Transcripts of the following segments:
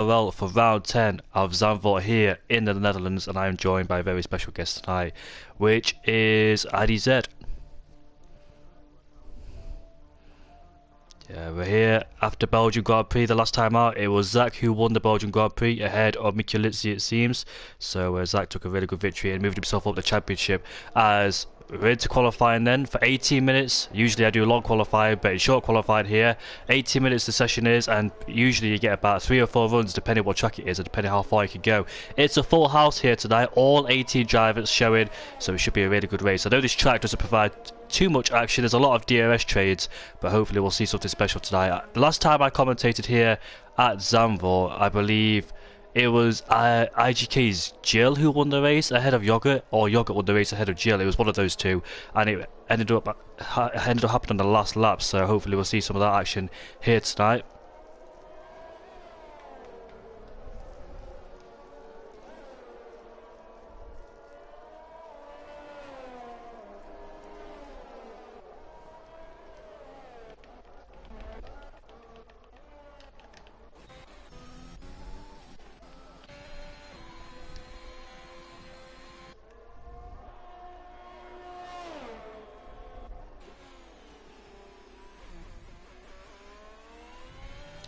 FRL for round 10 of Zandvoort here in the Netherlands, and I am joined by a very special guest tonight, which is IDZ. Yeah, we're here after Belgian Grand Prix. The last time out, it was Zach who won the Belgian Grand Prix ahead of Mikulitsi, it seems. So Zach took a really good victory and moved himself up the championship. As we're into qualifying then for 18 minutes. Usually I do long qualifying, but in short qualifying here, 18 minutes the session is, and usually you get about 3 or 4 runs depending what track it is and depending how far you can go. It's a full house here tonight, all 18 drivers showing, so it should be a really good race. I know this track doesn't provide too much action. There's a lot of DRS trades, but hopefully we'll see something special tonight. The last time I commentated here at Zandvoort, I believe it was IGK's Jill who won the race ahead of Yogurt, or Yogurt won the race ahead of Jill. It was one of those two, and it ended up happening on the last lap. So hopefully we'll see some of that action here tonight.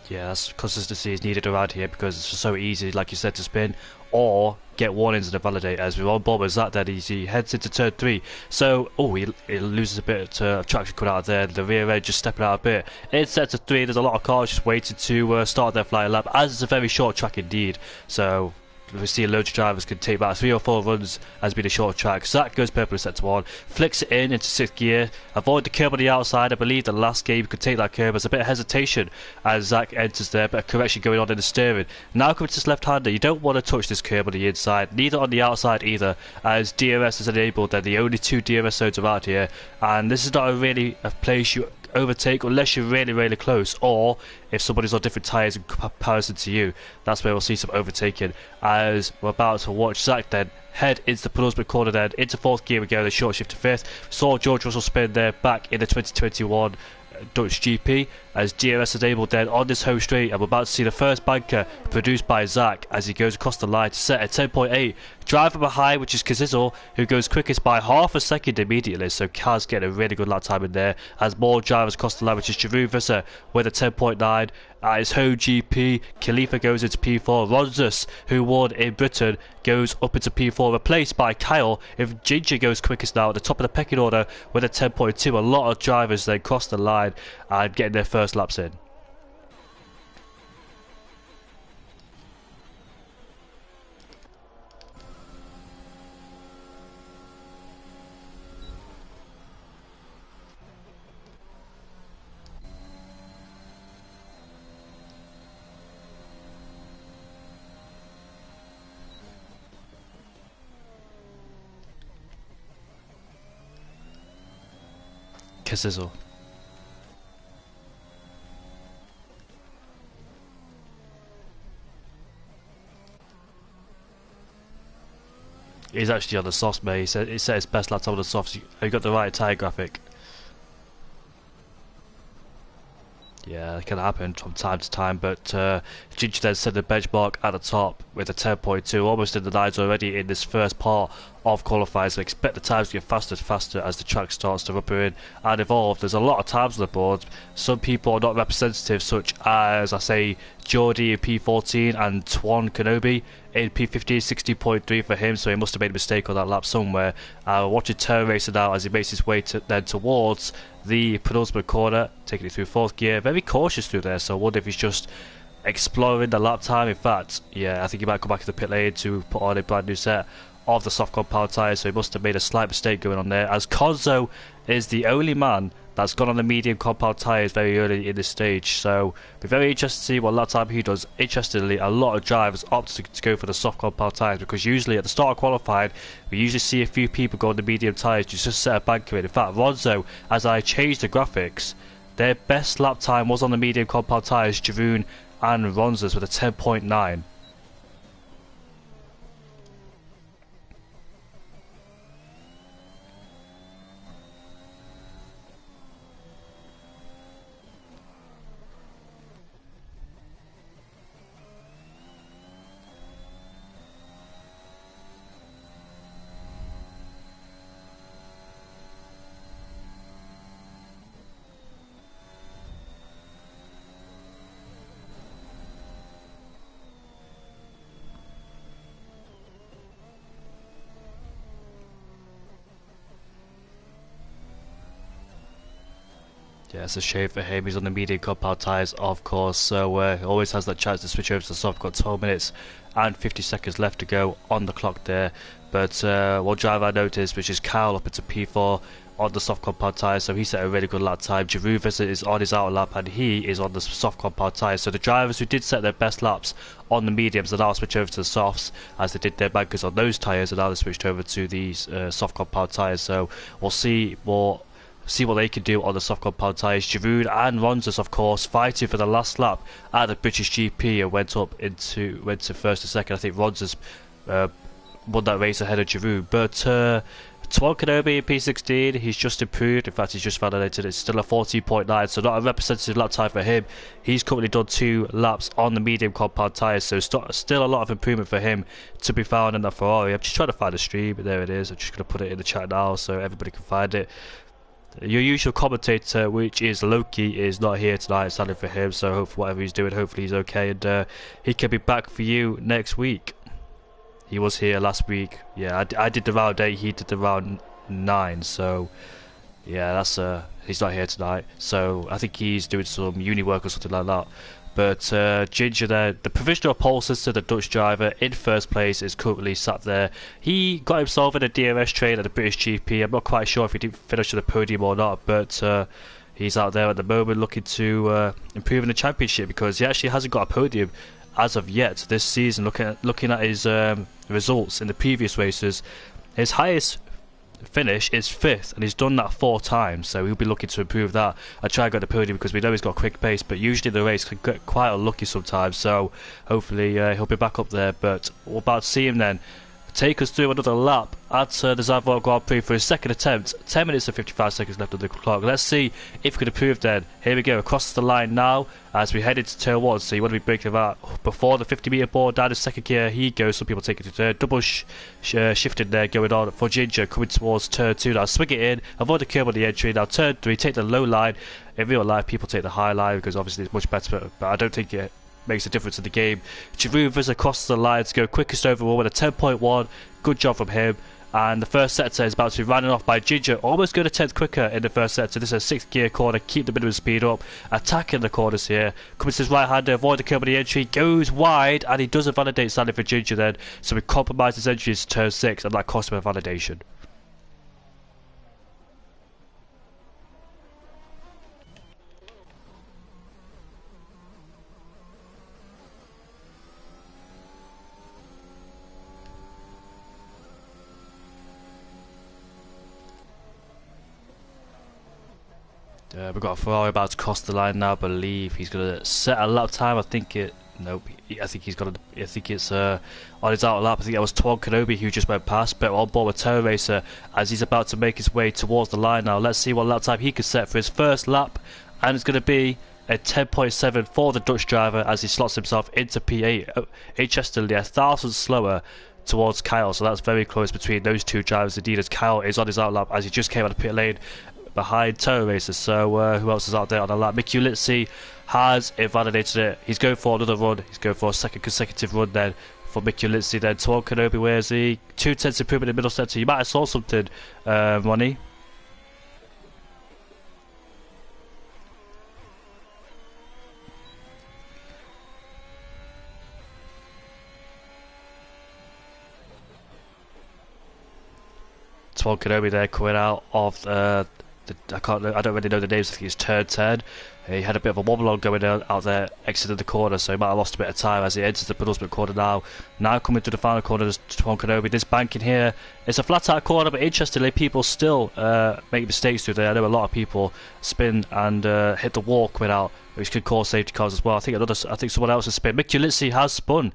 Yeah, that's consistency is needed around here because it's so easy, like you said, to spin or get warnings in the validators. We're on board with that dead easy. Heads into turn 3. So, he loses a bit of traction coming out of there. The rear end just stepping out a bit. In sector 3, there's a lot of cars just waiting to start their flying lap, as it's a very short track indeed. So we see loads of drivers can take about 3 or 4 runs as being a short track. Zach goes purple in sector 1, flicks it into 6th gear, avoid the curb on the outside. I believe the last game could take that curb. There's a bit of hesitation as Zach enters there, but a correction going on in the steering. Now coming to this left-hander, you don't want to touch this curb on the inside, neither on the outside either, as DRS is enabled. They're the only 2 DRS zones around here, and this is not really a place you overtake unless you're really close, or if somebody's on different tyres in comparison to you. That's where we'll see some overtaking, as we're about to watch Zach then head into the penultimate corner then into 4th gear again, the short shift to 5th. Saw George Russell spin there back in the 2021 Dutch GP as DRS enabled then on this home straight, and we're about to see the first banker produced by Zach as he goes across the line to set at 10.8. Driver behind, which is Kazizel, who goes quickest by half a second immediately, so Kaz getting a really good lap time in there as more drivers across the line, which is Jeroen Visser with a 10.9. At his home GP, Khalifa goes into P4. Ronzus, who won in Britain, goes up into P4, replaced by Kyle. If Ginger goes quickest now at the top of the pecking order with a 10.2, a lot of drivers then cross the line and getting their first laps in. Kazizel. He's actually on the softs, mate. He set his best lap time on the softs. Have you got the right tyre graphic? Yeah, it can happen from time to time, but Ginger then set the benchmark at the top with a 10.2, almost in the lines already in this first part of qualifying, so expect the times to get faster and faster as the track starts to rubber in and evolve. There's a lot of times on the board. Some people are not representative, such as, I say, Geordie in P14 and Twan Kenobi in P15, 60.3 for him, so he must have made a mistake on that lap somewhere. Watching turn racing now as he makes his way then towards the penultimate corner, taking it through 4th gear. Very cautious through there, so I wonder if he's just exploring the lap time. In fact, yeah, I think he might come back to the pit lane to put on a brand new set of the soft compound tyres, so he must have made a slight mistake going on there, as Konzo is the only man that's gone on the medium compound tyres very early in this stage. So be very interested to see what lap time he does. Interestingly, a lot of drivers opt to go for the soft compound tyres, because usually at the start of qualifying we usually see a few people go on the medium tyres to just set a banker in. In fact, Ronzo, as I changed the graphics, their best lap time was on the medium compound tyres, Jeroen and Ronzo's with a 10.9. Yeah, it's a shame for him. He's on the medium compound tyres, of course, so he always has that chance to switch over to the soft. Got 12 minutes and 50 seconds left to go on the clock there. But one driver I noticed, which is Kyle, up into P4 on the soft compound tyres, so he set a really good lap time. Giroud is on his outer lap, and he is on the soft compound tyres. So the drivers who did set their best laps on the mediums are now switched over to the softs, as they did their bankers on those tyres, and now they switched over to these soft compound tyres. So we'll see what they can do on the soft compound tyres. Giroud and Ronzes, of course, fighting for the last lap at the British GP and went to first and second. I think Ronzes won that race ahead of Giroud. But Tuan Kenobi in P16, he's just improved. In fact, he's just validated. It's still a 14.9, so not a representative lap time for him. He's currently done 2 laps on the medium compound tyres, so still a lot of improvement for him to be found in that Ferrari. I'm just trying to find the stream, but there it is. I'm just going to put it in the chat now so everybody can find it. Your usual commentator, which is Loki, is not here tonight. Sadly for him, so hopefully whatever he's doing, hopefully he's okay, and he can be back for you next week. He was here last week. Yeah, I did the round 8, he did the round 9, so yeah, that's he's not here tonight. So I think he's doing some uni work or something like that. But Ginger there, the provisional pole sister, the Dutch driver, in first place, is currently sat there. He got himself in a DRS train at the British GP. I'm not quite sure if he did finish on the podium or not, but he's out there at the moment looking to improve in the championship, because he actually hasn't got a podium as of yet this season. Looking at his results in the previous races, his highest finish is 5th, and he's done that 4 times, so he'll be looking to improve that. I try and get the podium because we know he's got a quick pace, but usually the race can get quite unlucky sometimes, so hopefully he'll be back up there. But we're about to see him then take us through another lap at the Zandvoort Grand Prix for his second attempt. 10 minutes and 55 seconds left on the clock. Let's see if we can improve then. Here we go, across the line now as we head into turn 1, so you want to be breaking that before the 50-metre board. Down to second gear he goes. Some people take it to third. Double shifting there going on for Ginger, coming towards turn 2 now. Swing it in, avoid the curb on the entry. Now turn 3, take the low line. In real life people take the high line because obviously it's much better, but I don't think it makes a difference in the game. Giroud is across the line to go quickest overall with a 10.1. Good job from him. And the first sector is about to be running off by Ginger, almost going a tenth quicker in the first sector. This is a 6th gear corner, keep the minimum speed up, attacking the corners here. Comes to his right hander, avoid the curb on the entry, goes wide, and he doesn't validate standing for Ginger then, so we compromise his entry to turn 6, and that cost him a validation. We've got a Ferrari about to cross the line now. I believe he's going to set a lap time. I think it. Nope. I think he's got. I think it's on his outer lap. I think that was Tuan Kenobi who just went past. But on board with Terror Racer as he's about to make his way towards the line now. Let's see what lap time he can set for his first lap, and it's going to be a 10.7 for the Dutch driver as he slots himself into P8. Interestingly, 1,000 slower towards Kyle, so that's very close between those two drivers indeed, as Kyle is on his outer lap as he just came out of pit lane behind Terror Racer. So who else is out there on the lap? Mick Ulitzi has invalidated it. He's going for another run. He's going for a second consecutive run then for Mick Ulitzi. Then Tuan Kenobi, where's he? 2 tenths improvement in the middle sector. You might have saw something, Ronnie. Tuan Kenobi there coming out of I don't really know the names. I think it's turn 10. He had a bit of a wobble on going out there, exiting the corner, so he might have lost a bit of time as he enters the penultimate corner now. Now coming to the final corner, there's Tuan Kenobi. This banking here, it's a flat out corner, but interestingly, people still make mistakes through there. I know a lot of people spin and hit the wall coming out, which could cause safety cars as well. I think someone else has spun. Mick Ulitzi has spun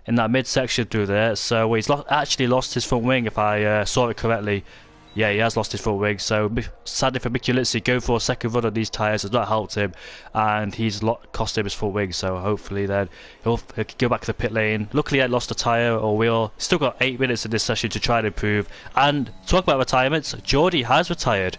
in that midsection through there, so he's actually lost his front wing, if I saw it correctly. Yeah, he has lost his front wing, so sadly for Mick Ulitzi, going for a second run on these tyres has not helped him, and he's cost him his front wing, so hopefully then he'll go back to the pit lane. Luckily I lost a tyre or wheel. Still got 8 minutes in this session to try and improve. And talk about retirements, Geordie has retired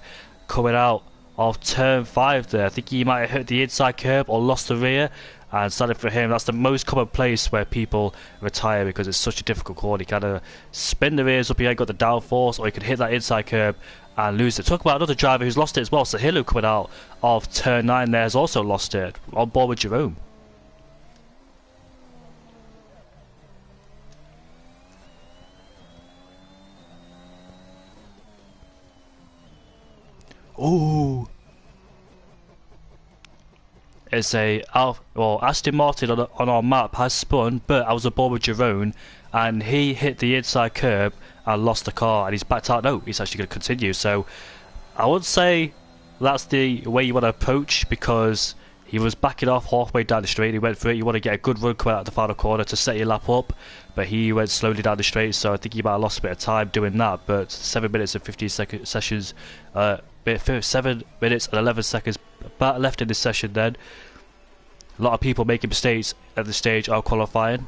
coming out of turn 5 there. I think he might have hit the inside curb or lost the rear, and sadly for him, that's the most common place where people retire because it's such a difficult corner. You kind of spin the rears up, you ain't got the downforce, or you can hit that inside curb and lose it. Talk about another driver who's lost it as well. So Hillu coming out of turn 9 there has also lost it. On board with Jerome. Ooh. It's a Aston Martin on our map has spun, but I was aboard with Jerome, and he hit the inside curb and lost the car, and he's backed out. No, he's actually going to continue. So I would say that's the way you want to approach, because he was backing off halfway down the straight. He went for it. You want to get a good run coming out of the final corner to set your lap up, but he went slowly down the straight. So I think he might have lost a bit of time doing that. But 7 minutes and 15 sessions, 7 minutes and 11 seconds back left in this session. Then a lot of people making mistakes at this stage of qualifying.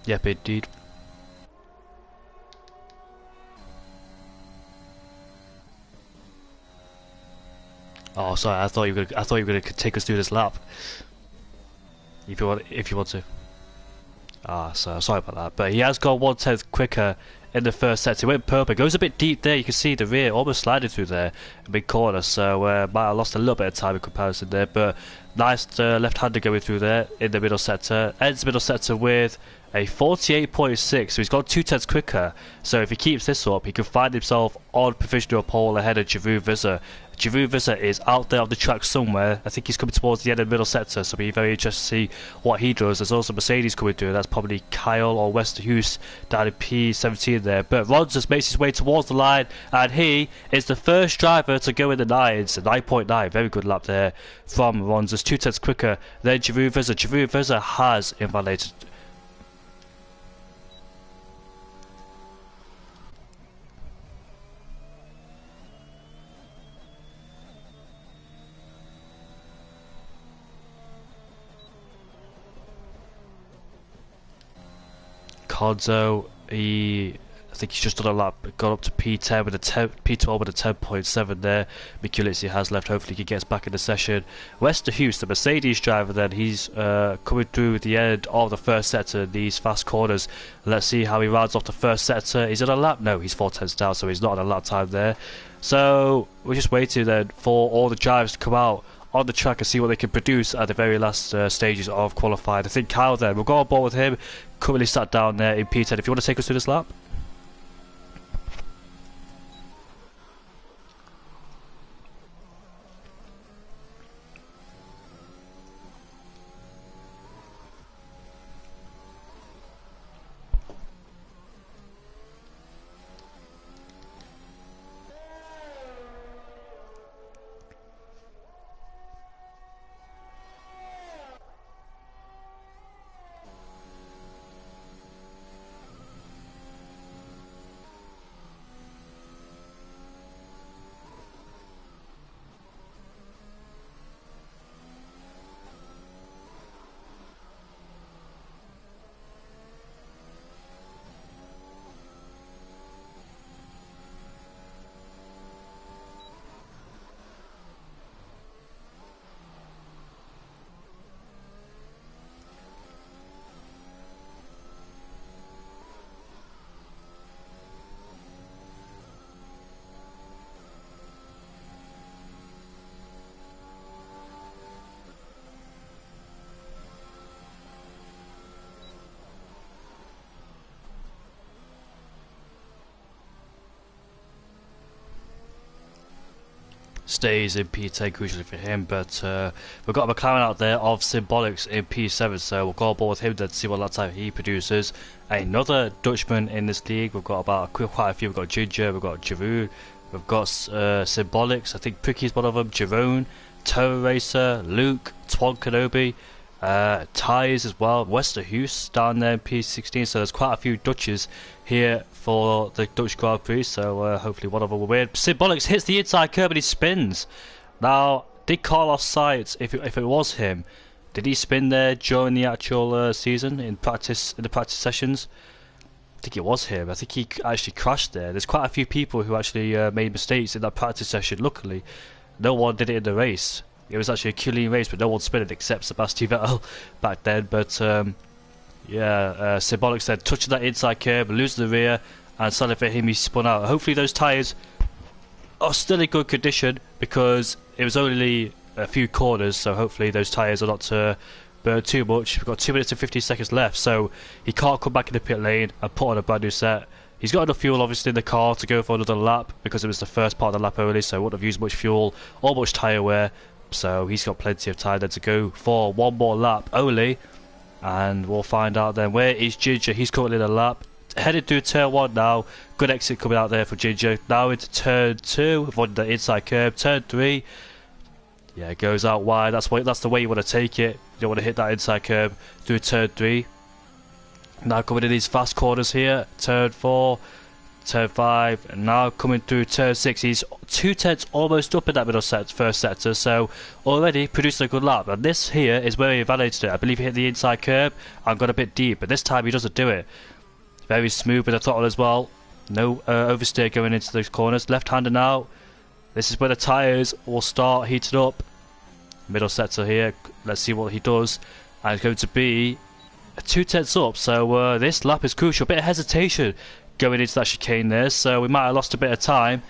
Yep, indeed. Oh, sorry. I thought you were gonna take us through this lap. If you want to. Ah, so sorry about that. But he has got 1/10 quicker in the first set. He went purple. Goes a bit deep there. You can see the rear almost sliding through there, a big corner. So might have lost a little bit of time in comparison there. But nice left-hander going through there in the middle sector. Ends middle sector with a 48.6, so he's got 2/10 quicker. So if he keeps this up, he could find himself on provisional pole ahead of Giroud Visser. Giroud Visser is out there on the track somewhere. I think he's coming towards the end of the middle sector, so it'll be very interesting to see what he does. There's also Mercedes coming through. That's probably Kyle or Westerhuis down in P17 there. But Rons just makes his way towards the line, and he is the first driver to go in the 9s. 9.9, very good lap there from Rons. It's 2/10 quicker than Giroud Visser. Giroud Visser has invalidated. Conzo, I think he's just done a lap, got up to P10 with a P12 with a 10.7 there. Mikulitsi has left. Hopefully he gets back in the session. Westerhuis, the Mercedes driver, then he's coming through the end of the first sector. These fast corners. Let's see how he rounds off the first sector. He's on a lap. No, he's 4/10 down, so he's not on a lap time there. So we're just waiting then for all the drivers to come out on the track and see what they can produce at the very last stages of qualifying. I think Kyle then, we'll go on board with him, currently sat down there in P10. If you want to take us through this lap. Stays in P10 crucially for him, but we've got a McLaren out there of Symbolics in P7, so we'll go aboard with him then to see what lap time he produces. Another Dutchman in this league. We've got about quite a few. We've got Ginger, we've got Giroud, we've got Symbolics. I think Pricky's one of them. Jerome, Terror Racer, Luke, Twan Kenobi. Tyres as well. Westerhuis down there in P16, so there's quite a few Dutches here for the Dutch Grand Prix, so hopefully one of them will win. Symbolics hits the inside curb and he spins. Now, did Carlos Sainz, if it was him, did he spin there during the actual season in the practice sessions? I think it was him. I think he actually crashed there. There's quite a few people who actually made mistakes in that practice session. Luckily, no one did it in the race. It was actually a clean race, but no one spun it except Sebastian Vettel back then. But yeah, Symbolic said touching that inside curb, losing the rear, and suddenly for him he spun out. Hopefully those tyres are still in good condition because it was only a few corners, so hopefully those tyres are not burn too much. We've got 2 minutes and 15 seconds left, so he can't come back in the pit lane and put on a brand new set. He's got enough fuel obviously in the car to go for another lap because it was the first part of the lap only, so he wouldn't have used much fuel or much tyre wear, so he's got plenty of time then to go for one more lap only, and we'll find out then. Where is Ginger? He's currently in a lap. Headed through turn 1 now. Good exit coming out there for Ginger. Now into turn 2, avoiding the inside curb. Turn 3. Yeah, it goes out wide. That's the way you want to take it. You don't want to hit that inside curb through turn 3. Now coming in these fast corners here. Turn 4, turn 5, and now coming through turn 6. He's 2/10 almost up in that first sector, so already producing a good lap. And this here is where he validated it. I believe he hit the inside curb and got a bit deep, but this time he doesn't do it. Very smooth with the throttle as well. No oversteer going into those corners. Left-hander now. This is where the tyres will start heating up. Middle sector here. Let's see what he does. And it's going to be a 2/10 up. So this lap is crucial. A bit of hesitation going into that chicane there. So we might have lost a bit of time.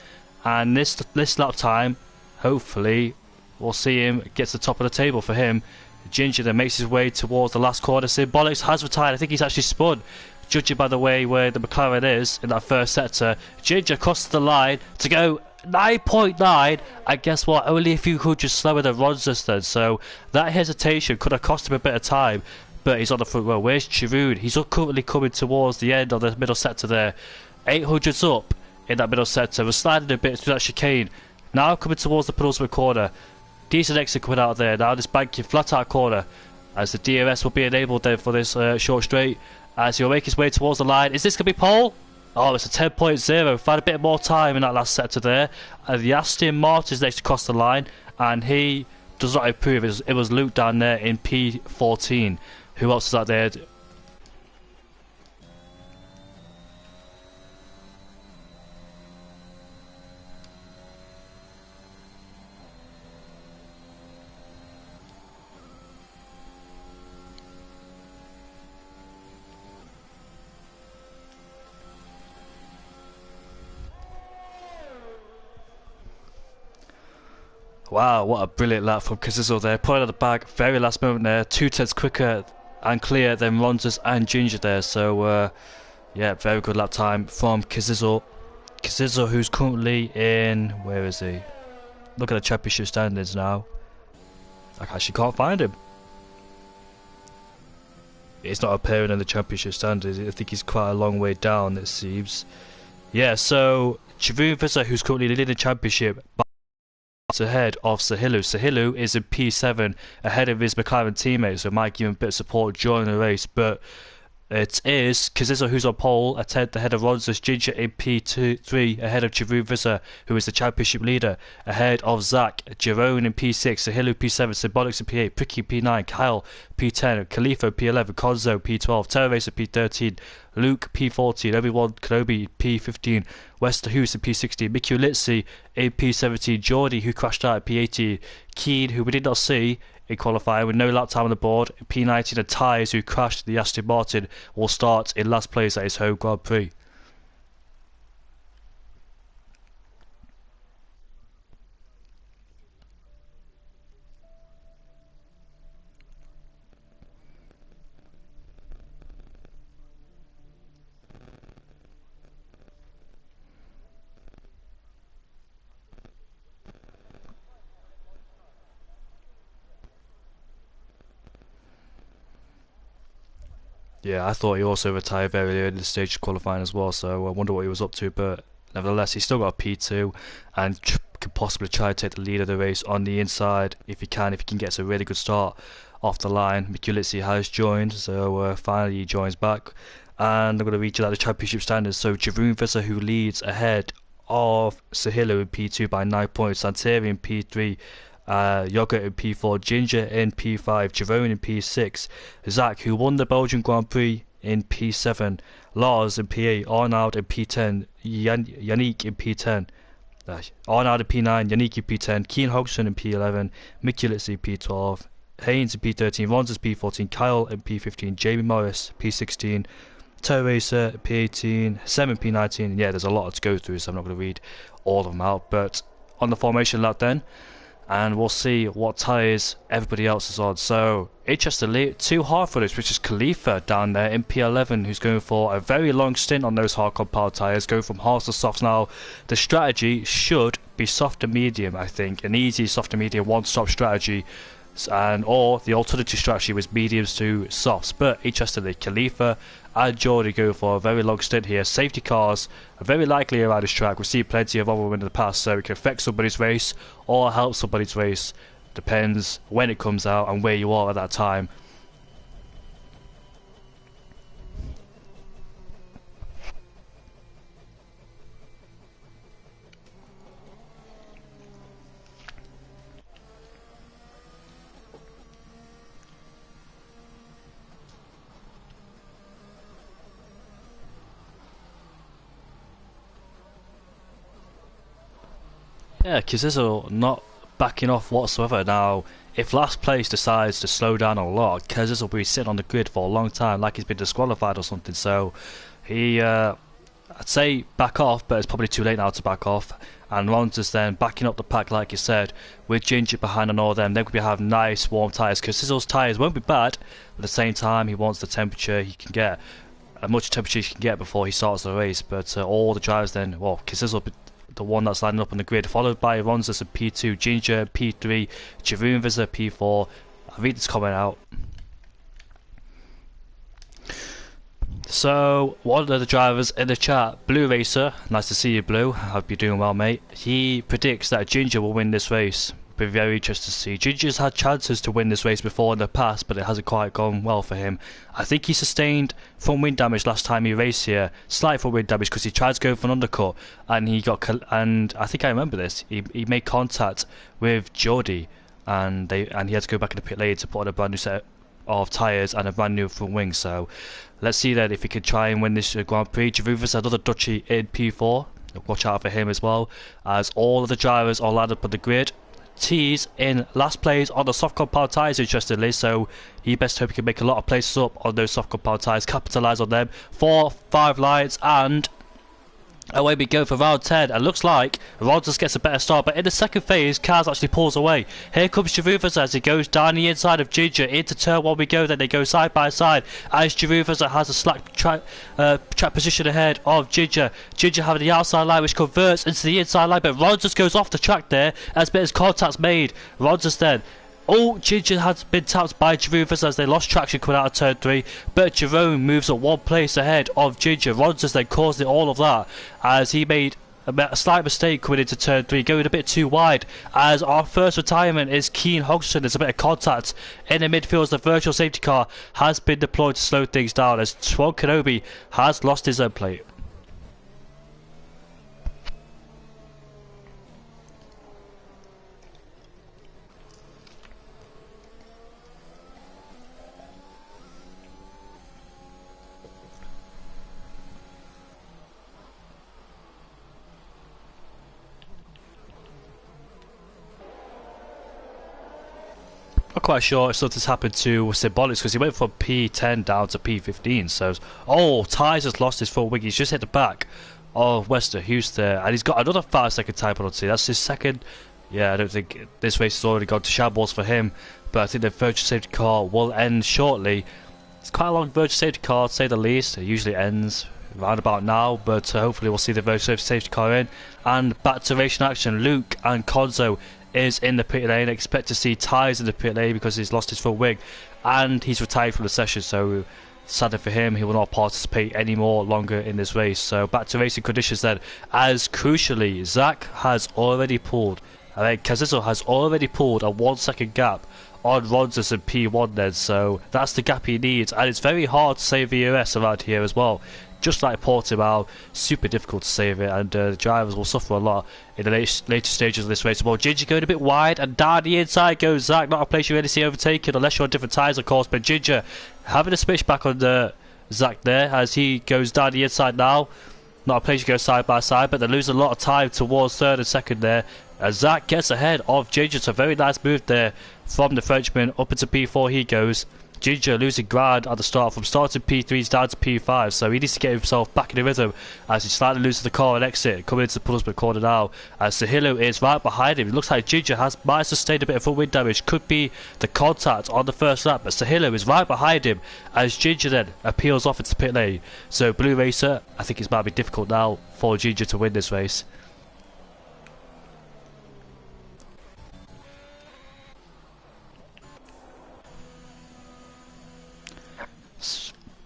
And this lap time, hopefully, we'll see him get to the top of the table for him. Ginger then makes his way towards the last corner. Symbolics has retired. I think he's actually spun. Judging by the way where the McLaren is in that first sector. Ginger crosses the line to go 9.9, and guess what? Only a few hundreds slower than Ronsers then, so that hesitation could have cost him a bit of time, but he's on the front row. Where's Chiroon? He's currently coming towards the end of the middle sector there. 800s up in that middle sector. We're sliding a bit through that chicane. Now coming towards the penultimate corner. Decent exit coming out there. Now this banking flat out corner as the DRS will be enabled then for this short straight. As he'll make his way towards the line. Is this going to be pole? Oh, it's a 10.0. Found a bit more time in that last sector there. The Aston Martin's next across the line, and he does not improve. It was Luke down there in P14. Who else is out there? Wow, what a brilliant lap from Kazizel there. Pulling out the bag, very last moment there. 2/10 quicker and clear than Ronsers and Ginger there. So, yeah, very good lap time from Kazizel. Kazizel, who's currently in... Where is he? Look at the championship standings now. I actually can't find him. He's not appearing in the championship standings. I think he's quite a long way down, it seems. Yeah, so Chiroon Visser, who's currently leading the championship, ahead of Sahilu. Sahilu is in P7 ahead of his McLaren teammates, so it might give him a bit of support during the race, but it is Kazizel who's on pole, a 10th ahead of Ronsers. Ginger in P3 ahead of Chiroon Visser, who is the championship leader, ahead of Zach. Jerome in P6, Sahilu P7, Symbolics in P8, Pricky P9, Kyle P10, Khalifa P11, Konzo P12, Terror Racer P13, Luke P14, Obi-Wan Kenobi P15, Westerhuis in P16, Mickey Litzy in P17, Geordie who crashed out at P18, Keen who we did not see in qualifying with no lap time on the board, P19, and Tyres who crashed the Aston Martin will start in last place at his home Grand Prix. Yeah, I thought he also retired very early in the stage of qualifying as well, so I wonder what he was up to, but nevertheless, he's still got a P2 and could possibly try to take the lead of the race on the inside if he can get a really good start off the line. Mikulitsi has joined, so finally he joins back. And I'm going to read you out the championship standards. So Jeroen Visser, who leads ahead of Sahilo in P2 by 9 points, Santeri in P3, Yogurt in P4, Ginger in P5, Jerome in P6, Zach, who won the Belgian Grand Prix, in P7, Lars in P8, Arnold in P10, Yannick in P10, Arnold in P9, Yannick in P10, Keen Hodgson in P11, Mikulitsi P12, Haynes in P13, Ronzes P14, Kyle in P15, Jamie Morris P16, Toe Racer P18, Sem in P19. Yeah, there's a lot to go through, so I'm not going to read all of them out. But on the formation lap then, and we'll see what tyres everybody else is on. So interestingly, 2 hard-footers, which is Khalifa down there in P11, who's going for a very long stint on those hard compound tyres, going from hards to softs. Now the strategy should be soft to medium, I think, an easy soft to medium one-stop strategy, and or the alternative strategy was mediums to softs. But interestingly, Khalifa and Jordy go for a very long stint here. Safety cars are very likely around this track. We've seen plenty of them in the past, so it can affect somebody's race or help somebody's race. Depends when it comes out and where you are at that time. Yeah, Kazizo not backing off whatsoever. Now, if last place decides to slow down a lot, Kazizo will be sitting on the grid for a long time, like he's been disqualified or something. So, I'd say back off, but it's probably too late now to back off. And Ron's then backing up the pack, like you said, with Ginger behind on all of them. Then we have nice warm tyres. Kazizo's tyres won't be bad, but at the same time, he wants the temperature he can get, as much temperature he can get before he starts the race. But all the drivers then, well, Kazizo the one that's lining up on the grid, followed by Ronzas at P2, Ginger P3, Jeroen Visser P4. I read this comment out. So one of the drivers in the chat, Blue Racer, nice to see you, Blue. I hope you're doing well, mate. He predicts that Ginger will win this race. Be very interested to see. Ginger's had chances to win this race before in the past, but it hasn't quite gone well for him. I think he sustained from wind damage last time he raced here, slight from wind damage, because he tried to go for an undercut, and he got. And I think I remember this. He made contact with Jordy, and he had to go back in the pit lane to put on a brand new set of tyres and a brand new front wing. So let's see then if he can try and win this Grand Prix. Javuvas, another Dutchie in P4. Watch out for him as well, as all of the drivers are lined up on the grid. T's in last place on the soft compound tyres, interestingly, so he best hope he can make a lot of places up on those soft compound tyres, capitalise on them. 4, 5 lights, and away we go for round 10. And looks like Ronzas gets a better start, but in the second phase, Kaz actually pulls away. Here comes Jeruvas as he goes down the inside of Ginger. Into turn 1 we go, then they go side by side as Jeruvas has a slack track position ahead of Ginger. Ginger having the outside line, which converts into the inside line, but Ronzas goes off the track there as bit as contact's made. Ronzas then. Oh, Ginger has been tapped by Jeruvas as they lost traction coming out of turn 3, but Jerome moves up 1 place ahead of Ginger. Ronzas then caused all of that as he made a slight mistake coming into turn 3, going a bit too wide, as our first retirement is Keen Hodgson. There's a bit of contact in the midfield as the virtual safety car has been deployed to slow things down, as Twan Kenobi has lost his end plate. Not quite sure if something's happened to Symbolics, because he went from P10 down to P15. So, oh, Ty's has lost his full wing. He's just hit the back of Wester Houston, and he's got another 5-second time penalty. That's his second. Yeah, I don't think this race has already gone to shambles for him, but I think the virtual safety car will end shortly. It's quite a long virtual safety car, to say the least. It usually ends around about now, but hopefully we'll see the virtual safety car in. And back to racing action, Luke and Konzo is in the pit lane. Expect to see Ty's in the pit lane because he's lost his full wing and he's retired from the session, so sadly for him, he will not participate any more longer in this race. So back to racing conditions then, as crucially Zach has already pulled I think Kazizel has already pulled a 1 second gap on Ronzos and P1 then, so that's the gap he needs, and it's very hard to save VOS around here as well. Just like Portimao, super difficult to save it, and the drivers will suffer a lot in the later stages of this race. Well, Ginger going a bit wide, and down the inside goes Zach. Not a place you really see overtaken, unless you're on different tyres, of course, but Ginger having a switch back on the Zach there, as he goes down the inside now. Not a place you go side by side, but they lose a lot of time towards third and second there. As Zach gets ahead of Ginger, it's a very nice move there from the Frenchman. Up into P4 he goes. Ginger losing ground at the start, from starting P3s down to P5, so he needs to get himself back in the rhythm as he slightly loses the car and exit, coming into the punishment corner now, as Sahilo is right behind him. It looks like Ginger might have sustained a bit of front wind damage, could be the contact on the first lap, but Sahilo is right behind him as Ginger then appeals off into pit lane. So Blue Racer, I think it might be difficult now for Ginger to win this race.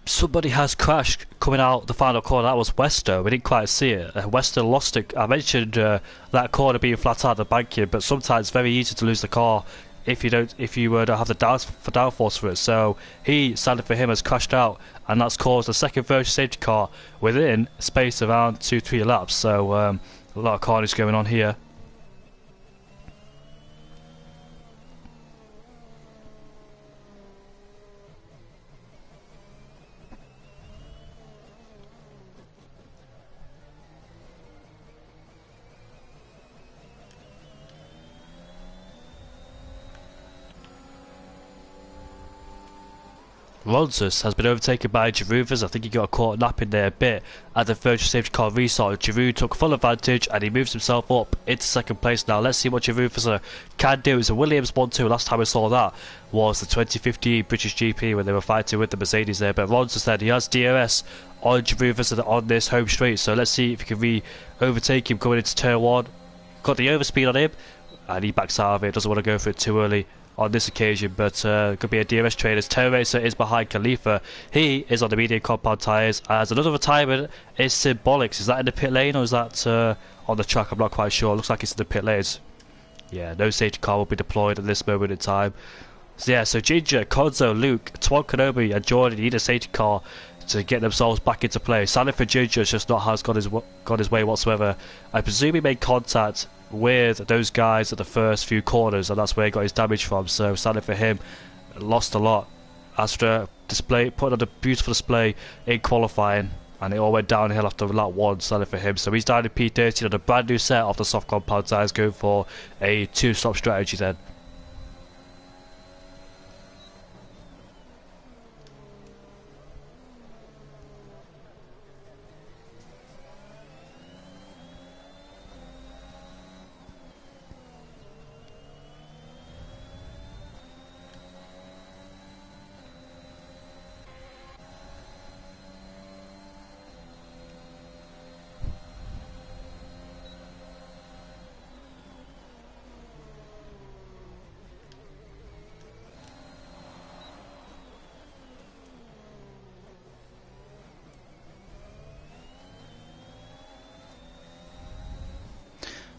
Somebody has crashed coming out the final corner. That was Wester. We didn't quite see it. Wester lost it. I mentioned that corner being flat out of the banking, but sometimes it's very easy to lose the car if you don't have the downforce for it. So he, sadly for him, has crashed out, and that's caused a second version safety car within a space around 2-3 laps. So a lot of carnage going on here. Ronzos has been overtaken by Giroud. I think he got caught napping there a bit at the virtual safety car restart. Giroud took full advantage and he moves himself up into second place now. Let's see what Giroud can do. It's a Williams 1-2. Last time we saw that was the 2015 British GP when they were fighting with the Mercedes there. But Ronzos said he has DRS on Giroud on this home straight. So let's see if he can overtake him coming into turn 1. Got the overspeed on him and he backs out of it. Doesn't want to go for it too early on this occasion, but could be a DRS trade as Terra Racer is behind Khalifa. He is on the medium compound tyres, as another retirement is symbolic. Is that in the pit lane or is that on the track? I'm not quite sure. Looks like it's in the pit lanes. Yeah, no safety car will be deployed at this moment in time. So yeah, so Ginger, Konzo, Luke, Twan Kenobi and Jordan need a safety car to get themselves back into play. Sadly for Ginger, it's just not how it's got his way whatsoever. I presume he made contact with those guys at the first few corners, and that's where he got his damage from. So sadly for him, lost a lot after put on a beautiful display in qualifying, and it all went downhill after lap 1. Sadly for him, so he's down in P30 on a brand new set of the soft compound tyres, going for a 2-stop strategy then.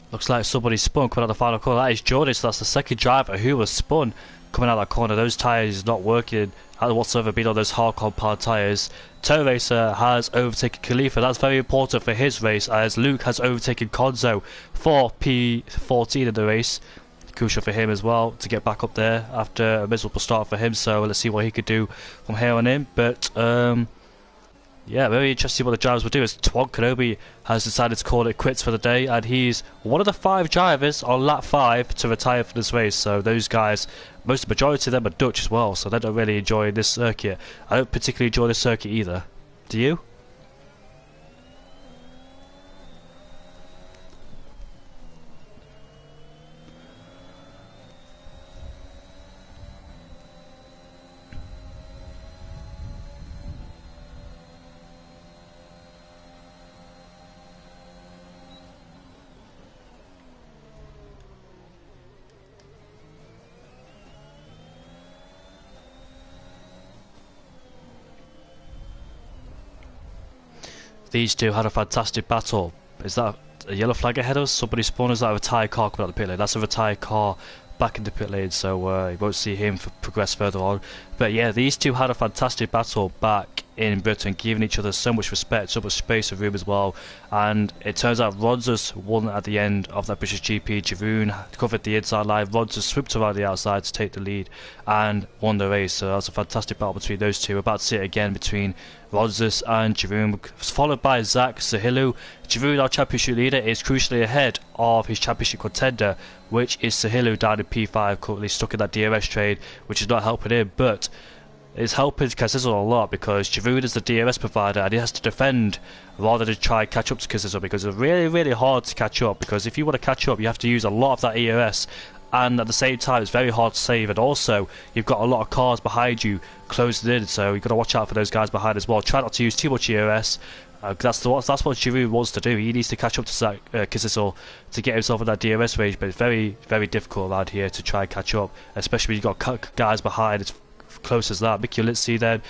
Looks like somebody spun coming out the final corner. That is Jordan, so that's the second driver who was spun coming out that corner. Those tyres not working whatsoever, being on those hard compound tyres. Terra Racer has overtaken Khalifa. That's very important for his race, as Luke has overtaken Konzo for P14 in the race. Crucial for him as well to get back up there after a miserable start for him. So let's see what he could do from here on in. But yeah, very interesting what the drivers will do, as Twan Kenobi has decided to call it quits for the day, and he's one of the 5 drivers on lap 5 to retire from this race. So those guys, most majority of them are Dutch as well, so they don't really enjoy this circuit. I don't particularly enjoy this circuit either. Do you? These two had a fantastic battle. Is that a yellow flag ahead of us. Somebody spawned us out of a retired car coming out the pit lane. That's a retired car back in the pit lane, so you won't see him progress further on. But yeah, these two had a fantastic battle back in Britain, giving each other so much respect, so much space and room as well. And it turns out Rodgers won at the end of that British GP. Jeroen covered the inside line, Rodgers swooped around the outside to take the lead and won the race. So that was a fantastic battle between those two. We're about to see it again between Rodgers and Jeroen, followed by Zach Sahilu. Jeroen, our championship leader, is crucially ahead of his championship contender, which is Sahilu down in P5, currently stuck in that DRS trade, which is not helping him, but it's helping Kazizel a lot because Jeroen is the DRS provider and he has to defend rather than try and catch up to Kazizel, because it's really, really hard to catch up, because if you want to catch up you have to use a lot of that ERS, and at the same time it's very hard to save, and also you've got a lot of cars behind you closing in, so you've got to watch out for those guys behind as well. Try not to use too much ERS. That's what Jeroen wants to do. He needs to catch up to Kazizel to get himself in that DRS range, but it's very, very difficult around here to try and catch up, especially when you've got guys behind as close as that. Mickey Litzy then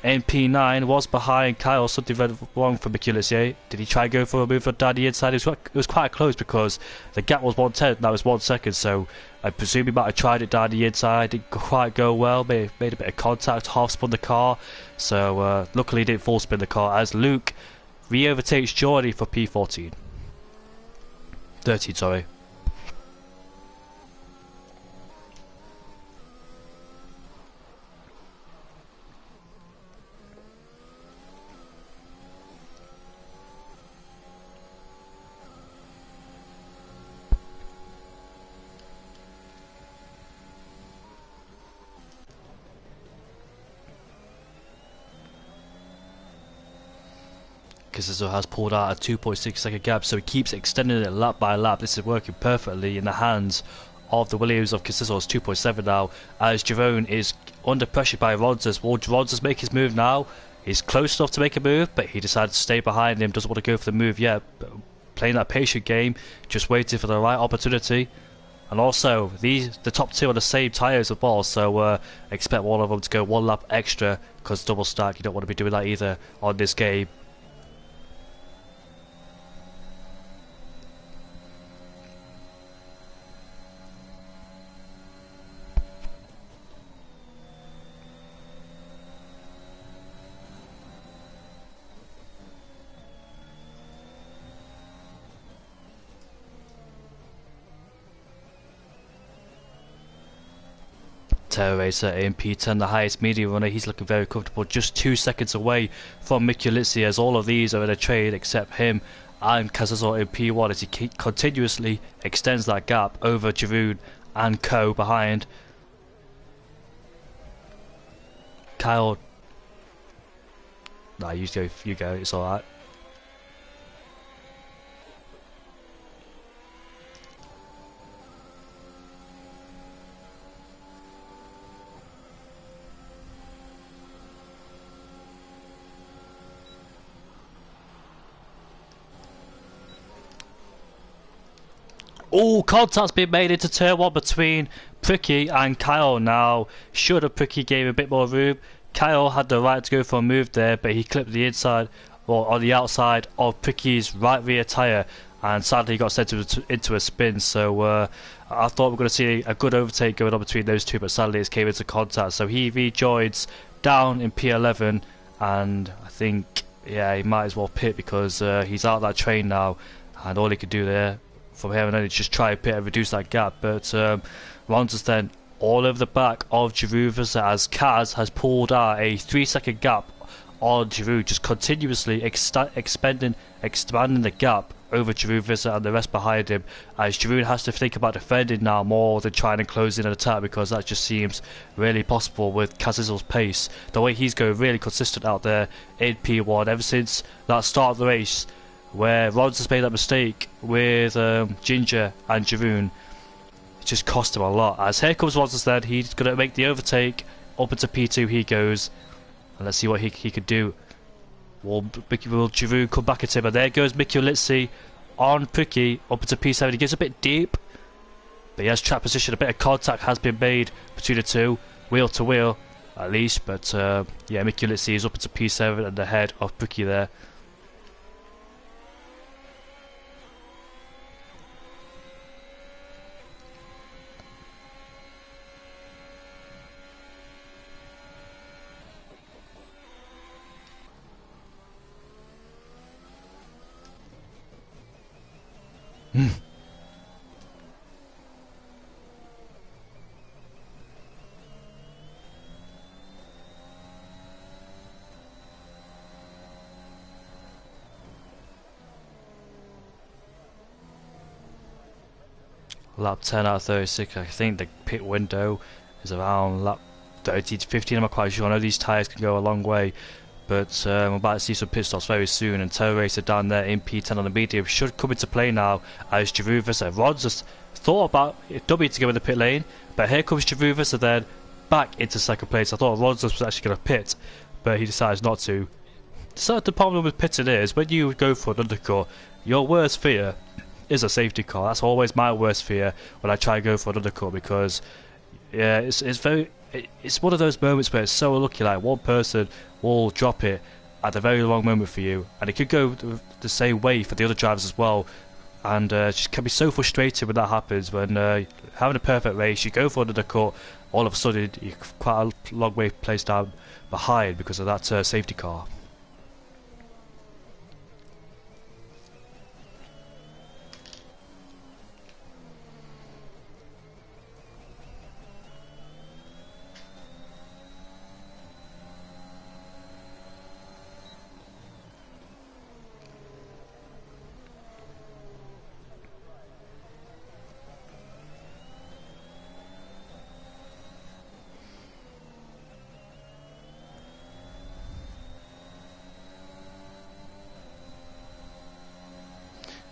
in P9 was behind Kyle. Something went wrong for Mickey Litzy. Did he try and go for a move down the inside? It was quite close because the gap was 1/10, that was 1 second, so I presume he might have tried it down the inside. Didn't quite go well, made a bit of contact, half spun the car, so luckily he didn't full spin the car as Luke re-overtakes Jordy for P13. 13, sorry. Kazizel has pulled out a 2.6 second gap, so he keeps extending it lap by lap. This is working perfectly in the hands of the Williams of Kazizel. It's 2.7 now, as Jeroen is under pressure by Rodgers. Will Rodgers make his move now? He's close enough to make a move, but he decided to stay behind him, doesn't want to go for the move yet. Playing that patient game, just waiting for the right opportunity. And also, the top two are the same tyres as well, so expect one of them to go one lap extra, because double stack, you don't want to be doing that either on this game. Terror Racer in P10, the highest medium runner. He's looking very comfortable, just 2 seconds away from Mickey Litzy, as all of these are in a trade except him and Kazizel in P1, as he continuously extends that gap over Jeroen and Co behind. Kyle, nah, you go, it's alright. Oh, contact's been made into turn 1 between Pricky and Kyle. Now, should have Pricky gave a bit more room. Kyle had the right to go for a move there, but he clipped the inside, or on the outside of Pricky's right rear tyre, and sadly he got sent into a spin. So I thought we were going to see a good overtake going on between those two, but sadly it came into contact. So he rejoins down in P11, and I think, yeah, he might as well pit, because he's out of that train now, and all he could do there from here and then is just try and pit and reduce that gap. But Rodgers then all over the back of Jeroen, as Kaz has pulled out a 3 second gap on Jeroen, just continuously expanding the gap over Jeroen and the rest behind him, as Jeroen has to think about defending now more than trying to close in an attack, because that just seems really possible with Kazizel's pace. The way he's going really consistent out there in P1 ever since that start of the race, where Rodgers made that mistake with Ginger and Jeroen. It just cost him a lot. As here comes Rodgers then, he's going to make the overtake. Up into P2 he goes. And let's see what he could do. Will Jeroen come back at him? And there goes Mickey Litzy on Pricky up into P7. He gets a bit deep, but he has track position. A bit of contact has been made between the two, wheel to wheel at least. But yeah, Mickey Litzy is up into P7 and ahead of Pricky there. Lap 10 out of 36. I think the pit window is around lap 30 to 15. I'm not quite sure. I know these tyres can go a long way, but I'm about to see some pit stops very soon. And Terror Racer down there in P10 on the medium should come into play now as Jaruvas and Rod just thought about W to go in the pit lane, but here comes Jaruvas and then back into second place. I thought Rod was actually going to pit, but he decides not to. So the problem with pitting is when you go for an undercut, your worst fear is a safety car. That's always my worst fear when I try to go for an undercut, because yeah, it's one of those moments where it's so unlucky. Like one person will drop it at a very wrong moment for you, and it could go the same way for the other drivers as well. And just can be so frustrated when that happens. When having a perfect race, you go for an undercut, all of a sudden you're quite a long way placed down behind because of that safety car.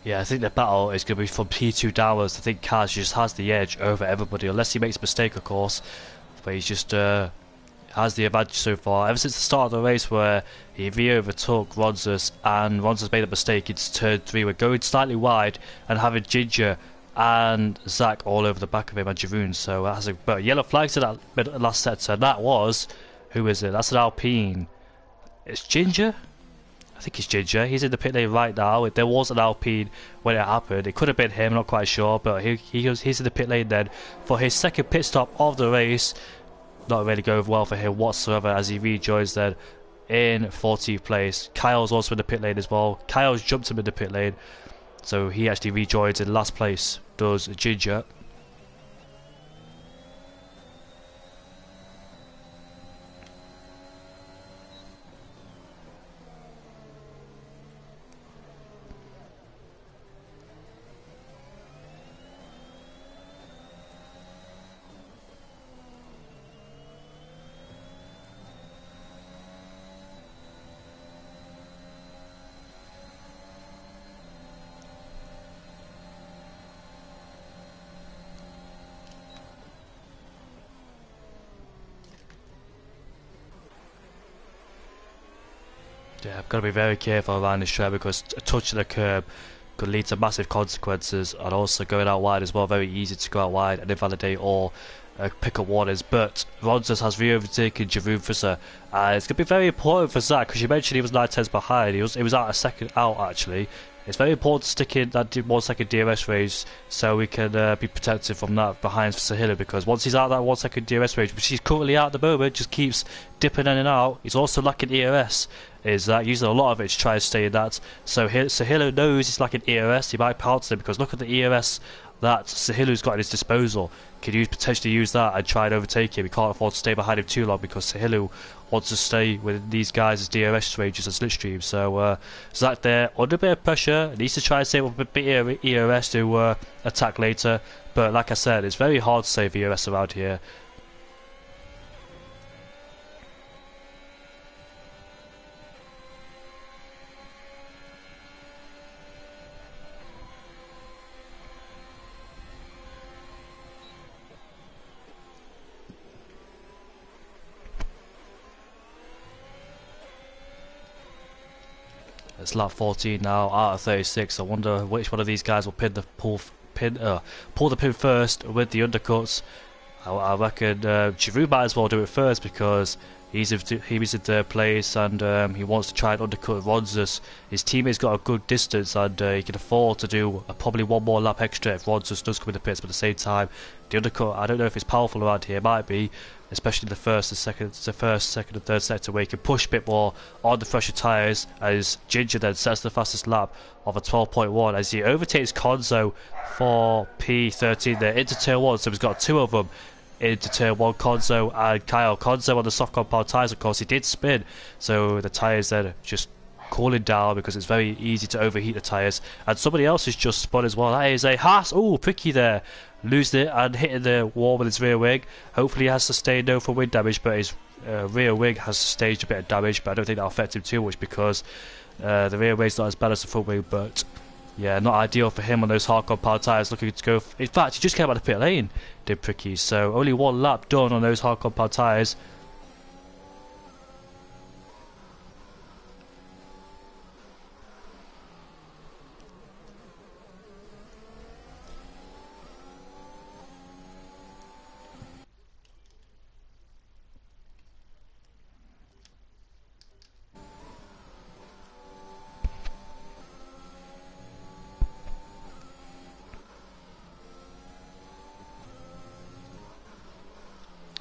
Yeah, I think the battle is going to be from P2 downwards. I think Kaz just has the edge over everybody, unless he makes a mistake, of course. But he's just has the advantage so far. Ever since the start of the race, where he overtook Ronzus, and Ronzus made a mistake into turn 3. We're going slightly wide and having Ginger and Zach all over the back of him and Jaroon. So that's a yellow flag to that last sector. That was, who is it? That's an Alpine. It's Ginger. I think it's Ginger. He's in the pit lane right now. There was an Alpine when it happened. It could have been him, not quite sure, but he's in the pit lane then for his second pit stop of the race. Not really going well for him whatsoever as he rejoins then in 14th place. Kyle's also in the pit lane as well. Kyle's jumped him in the pit lane, so he actually rejoins in last place, does Ginger. Yeah, I've got to be very careful around this track because a touch of the curb could lead to massive consequences, and also going out wide as well. Very easy to go out wide and invalidate or pick up warnings. But Ronzus has re-overtaken Jaroon Fisser. It's going to be very important for Zach, because you mentioned he was 9 tenths behind. He was out a second out actually. It's very important to stick in that 1 second DRS range so we can be protected from that behind Sahila, because once he's out of that 1 second DRS range, which he's currently out at the moment, just keeps dipping in and out. He's also lacking ERS, is that using a lot of it to try and stay in that. So Sahila knows he's lacking ERS. He might pounce him, because look at the ERS that Sahilu's got at his disposal. Could you potentially use that and try and overtake him? He can't afford to stay behind him too long, because Sahilu wants to stay with these guys as DRS ranges and slipstreams. So Zach there under a bit of pressure, needs to try and save up a bit of ERS to attack later. But like I said, it's very hard to save ERS around here. It's lap 14 now out of 36. I wonder which one of these guys will pull the pin first with the undercuts. I reckon Giroud might as well do it first, because he was in third place, and he wants to try and undercut Ronzus. His teammate's got a good distance, and he can afford to do probably one more lap extra if Ronzus does come in the pits. But at the same time, the undercut, I don't know if it's powerful around here. It might be, especially the first, second, and third sector where he can push a bit more on the fresher tyres. As Ginger then sets the fastest lap of a 12.1 as he overtakes Konzo for P13 there into turn 1. So he's got two of them into turn 1, Konzo and Kyle. Konzo on the soft compound tyres, of course, he did spin, so the tyres then just cooling down because it's very easy to overheat the tyres. And somebody else has just spun as well. That is a Haas. Oh, Pricky there, losing it and hitting the wall with his rear wing. Hopefully he has sustained no from wind damage, but his rear wing has sustained a bit of damage, but I don't think that'll affect him too much because the rear wing's not as bad as the front wing. But yeah, not ideal for him on those hard compound tyres, looking to go in fact, he just came out of the pit lane, did Pricky, so only one lap done on those hard compound tyres.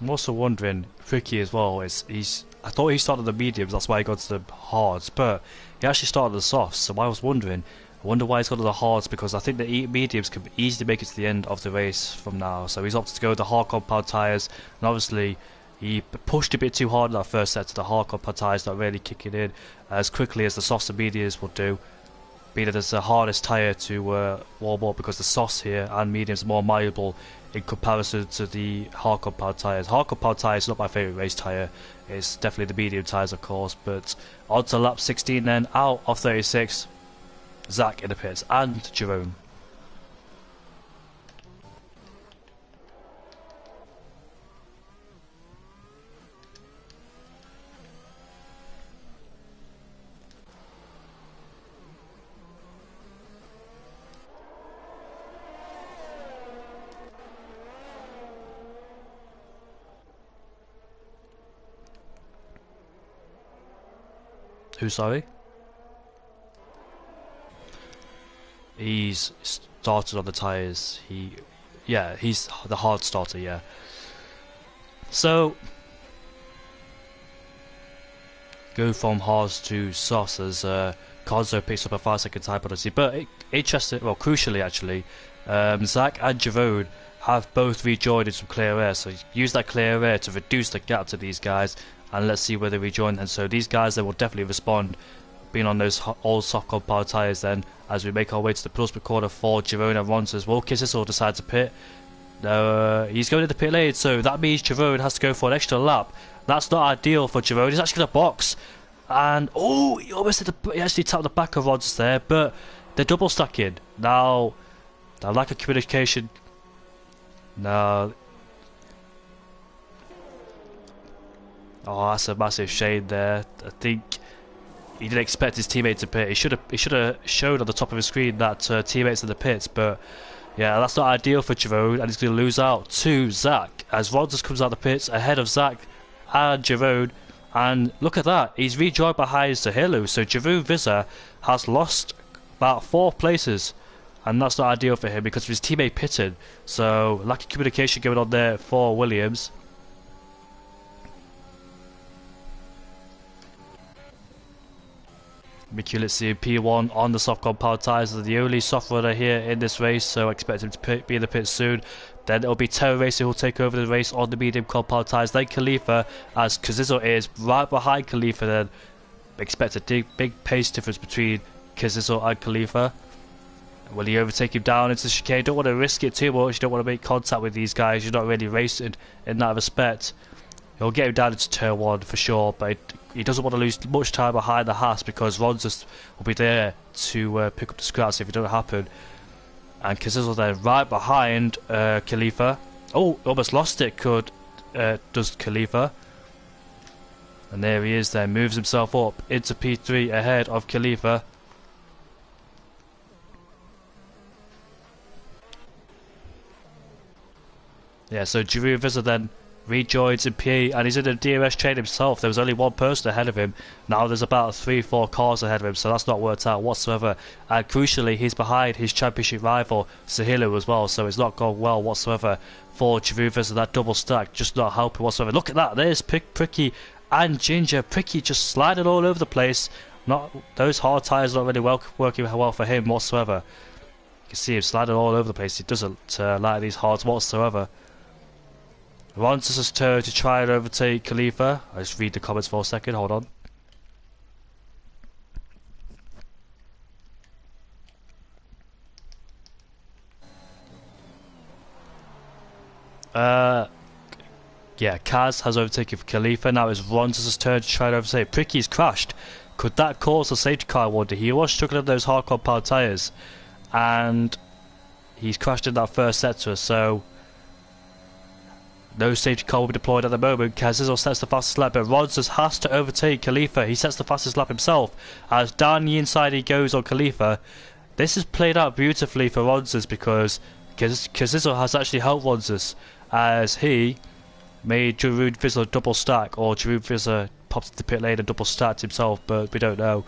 I'm also wondering, Pricky as well, I thought he started the mediums, that's why he got to the hards, but he actually started the softs, so I was wondering, I wonder why he's got to the hards, because I think the mediums could easily make it to the end of the race from now, so he's opted to go with the hard compound tyres, and obviously he pushed a bit too hard in that first set to the hard compound tyres, not really kicking in as quickly as the softs and mediums will do, being that it's the hardest tyre to warm up because the softs here and mediums are more malleable in comparison to the hard compound tyres. Hard compound tyres is not my favourite race tyre, it's definitely the medium tyres of course, but on to lap 16 then, out of 36, Zach in the pits and Jerome. Who, sorry? He's started on the tyres. Yeah, he's the hard starter, yeah. So, go from hards to softs as Konzo picks up a 5-second time penalty. But interesting, well, crucially actually, Zach and Jerome have both rejoined in some clear air. So use that clear air to reduce the gap to these guys. And let's see where they rejoin. And so these guys, they will definitely respond, being on those old soft compound tyres then, as we make our way to the penultimate corner for Jerome and Ronz as well. Kisses will decide to pit. He's going to the pit lane, so that means Jerome has to go for an extra lap. That's not ideal for Jerome. He's actually going to box. And, oh, he actually tapped the back of Ronz there, but they're double stacking. Now, that lack of communication. Now, oh, that's a massive shame there. I think he didn't expect his teammate to pit. He should have showed on the top of his screen that teammates in the pits. But yeah, that's not ideal for Jerome, and he's going to lose out to Zach as Ronz comes out the pits ahead of Zach and Jerome. And look at that, he's rejoined behind Zahilu. So Jerome Vizza has lost about 4 places, and that's not ideal for him because of his teammate pitted. So lack of communication going on there for Williams. Mikulitsi P1 on the soft compound tyres are the only soft runner here in this race, so I expect him to be in the pit soon. Then it'll be Terra Racer who'll take over the race on the medium compound tyres. Then Khalifa, as Kazizo is right behind Khalifa. Then expect a big pace difference between Kazizo and Khalifa. Will he overtake him down into the chicane? Don't want to risk it too much. You don't want to make contact with these guys. You're not really racing in that respect. He'll get him down into turn 1 for sure, but he doesn't want to lose much time behind the Haas because Ronz will be there to pick up the scraps if it doesn't happen. And Kazizel then right behind Khalifa. Oh, almost lost it, does Khalifa. And there he is then, moves himself up into P3 ahead of Khalifa. Yeah, so Jerome Vizza then rejoins in P, and he's in a DRS chain himself. There was only one person ahead of him. Now there's about 3-4 cars ahead of him, so that's not worked out whatsoever. And crucially, he's behind his championship rival Sahilo as well, so it's not gone well whatsoever for Jeruvas, and that double stack just not helping whatsoever. Look at that, there's Pricky and Ginger. Pricky just sliding all over the place. Not those hard tyres not really working well for him whatsoever. You can see him sliding all over the place. He doesn't like these hards whatsoever. Ron's turn to try and overtake Khalifa. I'll just read the comments for a second, hold on. Yeah, Kaz has overtaken Khalifa. Now it's Ron's turn to try and overtake. Pricky's crashed. Could that cause a safety car, I wonder? He was struggling with those hard compound tyres. And he's crashed in that first sector, so no safety car will be deployed at the moment. Kazizo sets the fastest lap, but Rogers has to overtake Khalifa. He sets the fastest lap himself. As down the inside he goes on Khalifa. This is played out beautifully for Rogers because Kazizo has actually helped Rogers as he made Giroud Vizsla double stack, or Giroud Vizsla popped into the pit lane and double stacked himself, but we don't know.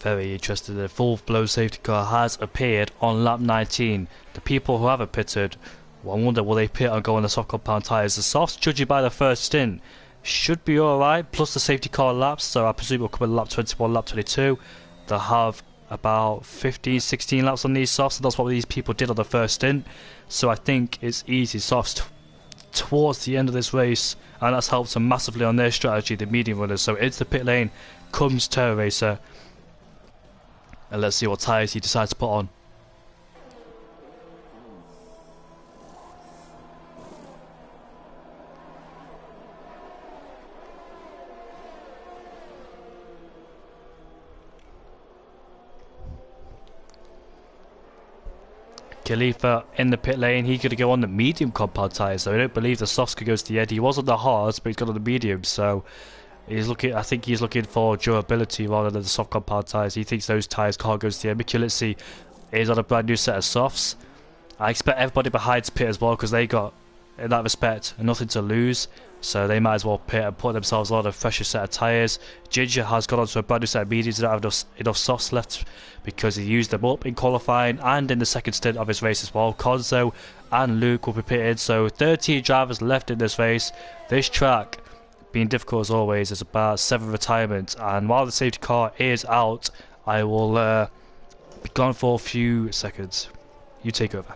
Very interesting. The full-blown safety car has appeared on lap 19. The people who haven't pitted, well, I wonder will they pit and go on the soft compound tyres. The softs, judging by the first stint, should be alright, plus the safety car laps, so I presume will come in lap 21, lap 22. They'll have about 15-16 laps on these softs, and that's what these people did on the first stint. So I think it's easy softs towards the end of this race, and that's helped them massively on their strategy, the medium runners. So into the pit lane comes Terror Racer. And let's see what tyres he decides to put on. Khalifa in the pit lane, he's going to go on the medium compound tyres, so I don't believe the softs could go to the end. He was on the hards, but he's got on the medium, so he's looking. I think he's looking for durability rather than the soft compound tyres. He thinks those tyres can't go to the end. Mikulitsi is on a brand new set of softs. I expect everybody behind to pit as well because they got, in that respect, nothing to lose. So they might as well pit and put themselves on a fresher set of tyres. Ginger has got onto a brand new set of mediums. They don't have enough softs left because he used them up in qualifying and in the second stint of his race as well. Konzo and Luke will be pitted. So 13 drivers left in this race. This track, being difficult as always, is about 7 retirements. And while the safety car is out, I will be gone for a few seconds. You take over.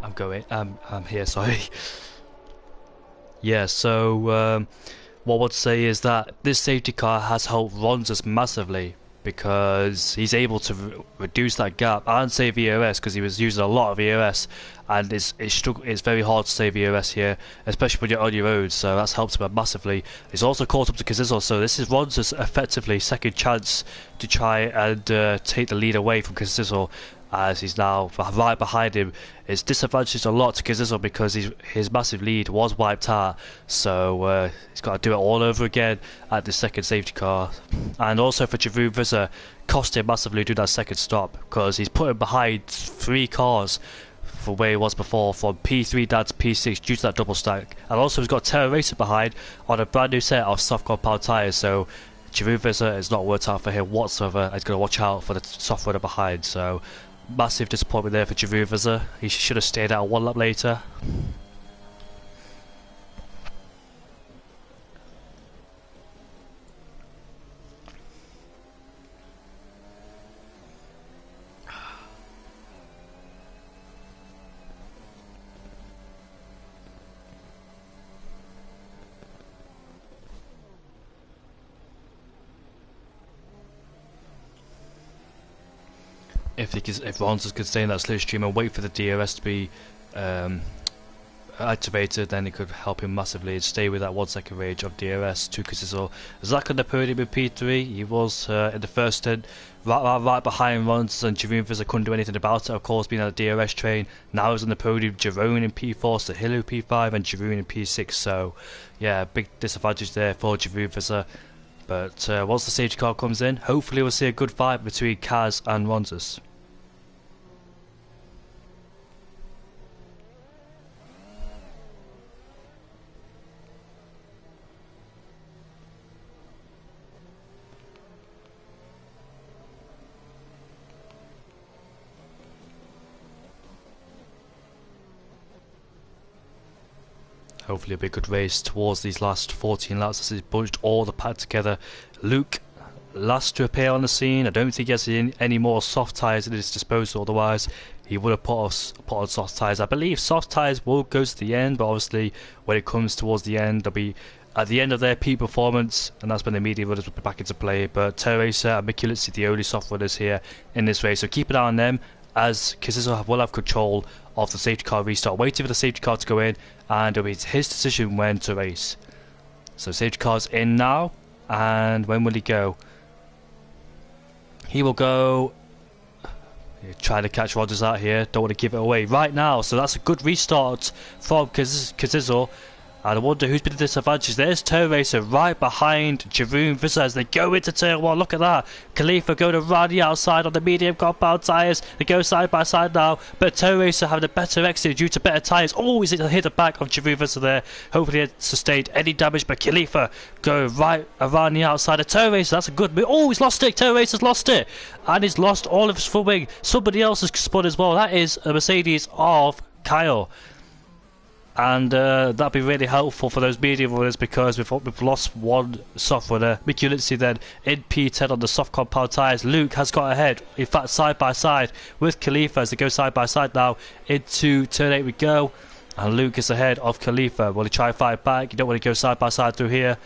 I'm here, sorry. Yeah, so what I would say is that this safety car has helped Ronzas massively because he's able to reduce that gap and save EOS because he was using a lot of EOS, and it's very hard to save EOS here, especially when you're on your own. So that's helped him massively. He's also caught up to Kazizel, so this is Ronzas effectively second chance to try and take the lead away from Kazizel, as he's now right behind him. It's disadvantaged a lot to Kazizel because his massive lead was wiped out, so he's got to do it all over again at the second safety car. And also for Javon Vizza, cost him massively to do that second stop because he's put him behind 3 cars from where he was before, from P3 down to P6 due to that double stack. And also he's got Terra Racer behind on a brand new set of soft compound tyres, so Javon Vizza has not worked out for him whatsoever. He's got to watch out for the soft runner behind, so massive disappointment there for Javon Vizza. He should have stayed out 1 lap later. If Ronzas could stay in that slipstream and wait for the DRS to be activated, then it could help him massively and stay with that 1 second range of DRS to Kazizel. Zach on the podium in P3, he was in the first stint right behind Ronzas, and Javon Vizza couldn't do anything about it, of course, being on the DRS train. Now he's on the podium, Jerome in P4, Sahilo P5 and Jerome in P6, so yeah, big disadvantage there for Javon Vizza. But once the safety car comes in, hopefully we'll see a good fight between Kaz and Ronzas. Hopefully it'll be a good race towards these last 14 laps as he's bunched all the pack together. Luke, last to appear on the scene. I don't think he has any more soft tyres at his disposal, otherwise he would have put on soft tyres. I believe soft tyres will go to the end, but obviously when it comes towards the end, they'll be at the end of their peak performance, and that's when the medium runners will be back into play. But Teresa and Mickey Litzy, the only soft runners here in this race, so keep an eye on them, as Kazizel will have control of the safety car restart, waiting for the safety car to go in, and it'll be his decision when to race. So safety car's in now, and when will he go? He will go, trying to catch Rodgers out here, don't want to give it away right now, so that's a good restart from Kazizel. And I wonder who's been the disadvantage. There's Tow Racer right behind Javon Vizza as they go into turn 1. Look at that. Khalifa going around the outside on the medium compound tyres. They go side by side now. But Tow Racer having a better exit due to better tyres. Oh, he's hit the back of Javon Vizza there. Hopefully it sustained any damage. But Khalifa going right around the outside of Tow Racer. That's a good move. Oh, he's lost it. Tow Racer's lost it. And he's lost all of his front wing. Somebody else has spun as well. That is a Mercedes of Kyle. And that'd be really helpful for those medium runners because we've lost one soft runner. Mickey Litzy then in P10 on the soft compound tyres. Luke has got ahead, in fact side by side with Khalifa as they go side by side now. Into turn 8 we go, and Luke is ahead of Khalifa. Will he try and fight back? You don't want to go side by side through here.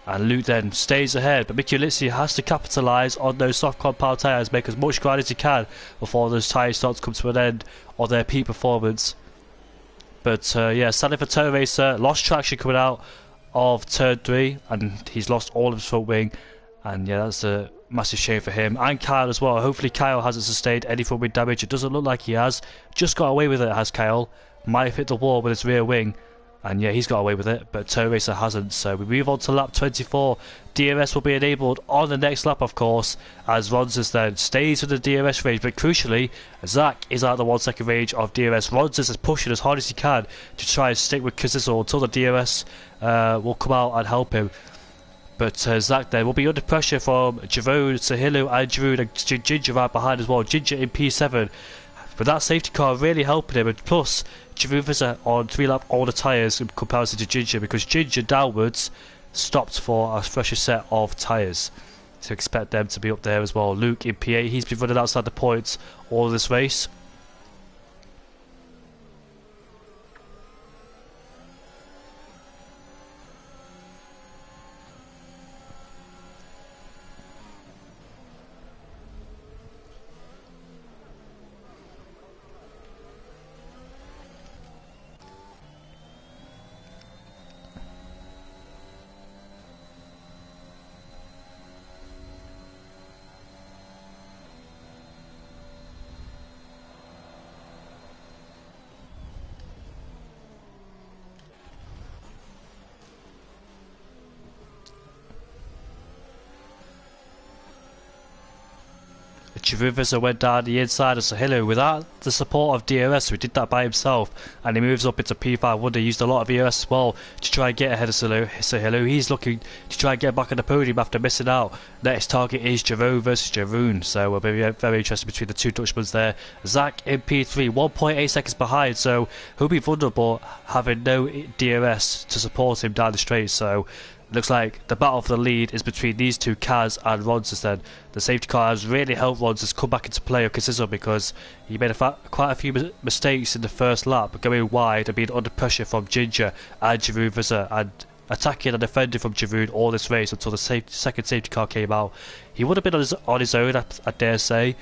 And Luke then stays ahead, but Mickey Litzy has to capitalise on those soft compound tyres, make as much ground as he can before those tyres start to come to an end on their peak performance. But yeah, sadly for Tow Racer, lost traction coming out of turn 3, and he's lost all of his front wing, and yeah, that's a massive shame for him. And Kyle as well. Hopefully Kyle hasn't sustained any front wing damage. It doesn't look like he has. Just got away with it, has Kyle. Might have hit the wall with his rear wing, and yeah, he's got away with it, but Tow Racer hasn't. So we move on to lap 24. DRS will be enabled on the next lap, of course, as Ronzas then stays with the DRS range. But crucially, Zach is out of the 1 second range of DRS. Ronzas is pushing as hard as he can to try and stick with Kazizel until the DRS will come out and help him. But Zach then will be under pressure from Javon, Sahilo and Giroud, and Ginger right behind as well. Ginger in P7. But that safety car really helping him, and plus Javon Vizza on 3-lap older tyres in comparison to Ginger, because Ginger downwards stopped for a fresher set of tyres. So expect them to be up there as well. Luke in P8, he's been running outside the points all this race. Giroud went down the inside of Sahilo without the support of DRS, who did that by himself, and he moves up into P5. He used a lot of EOS as well to try and get ahead of Sahilo. He's looking to try and get back on the podium after missing out. Next target is Giroud versus Jeroen, so we'll be very interested between the two Dutchmen there. Zach in P3, 1.8 seconds behind, so he'll be vulnerable having no DRS to support him down the straight, so looks like the battle for the lead is between these two, Kaz and Ronses. Then the safety car has really helped Ronses come back into play, or Kasizo, because he made quite a few mistakes in the first lap, going wide and being under pressure from Ginger and Giroud and attacking and defending from Giroud all this race until the second safety car came out. He would have been on his own, I dare say,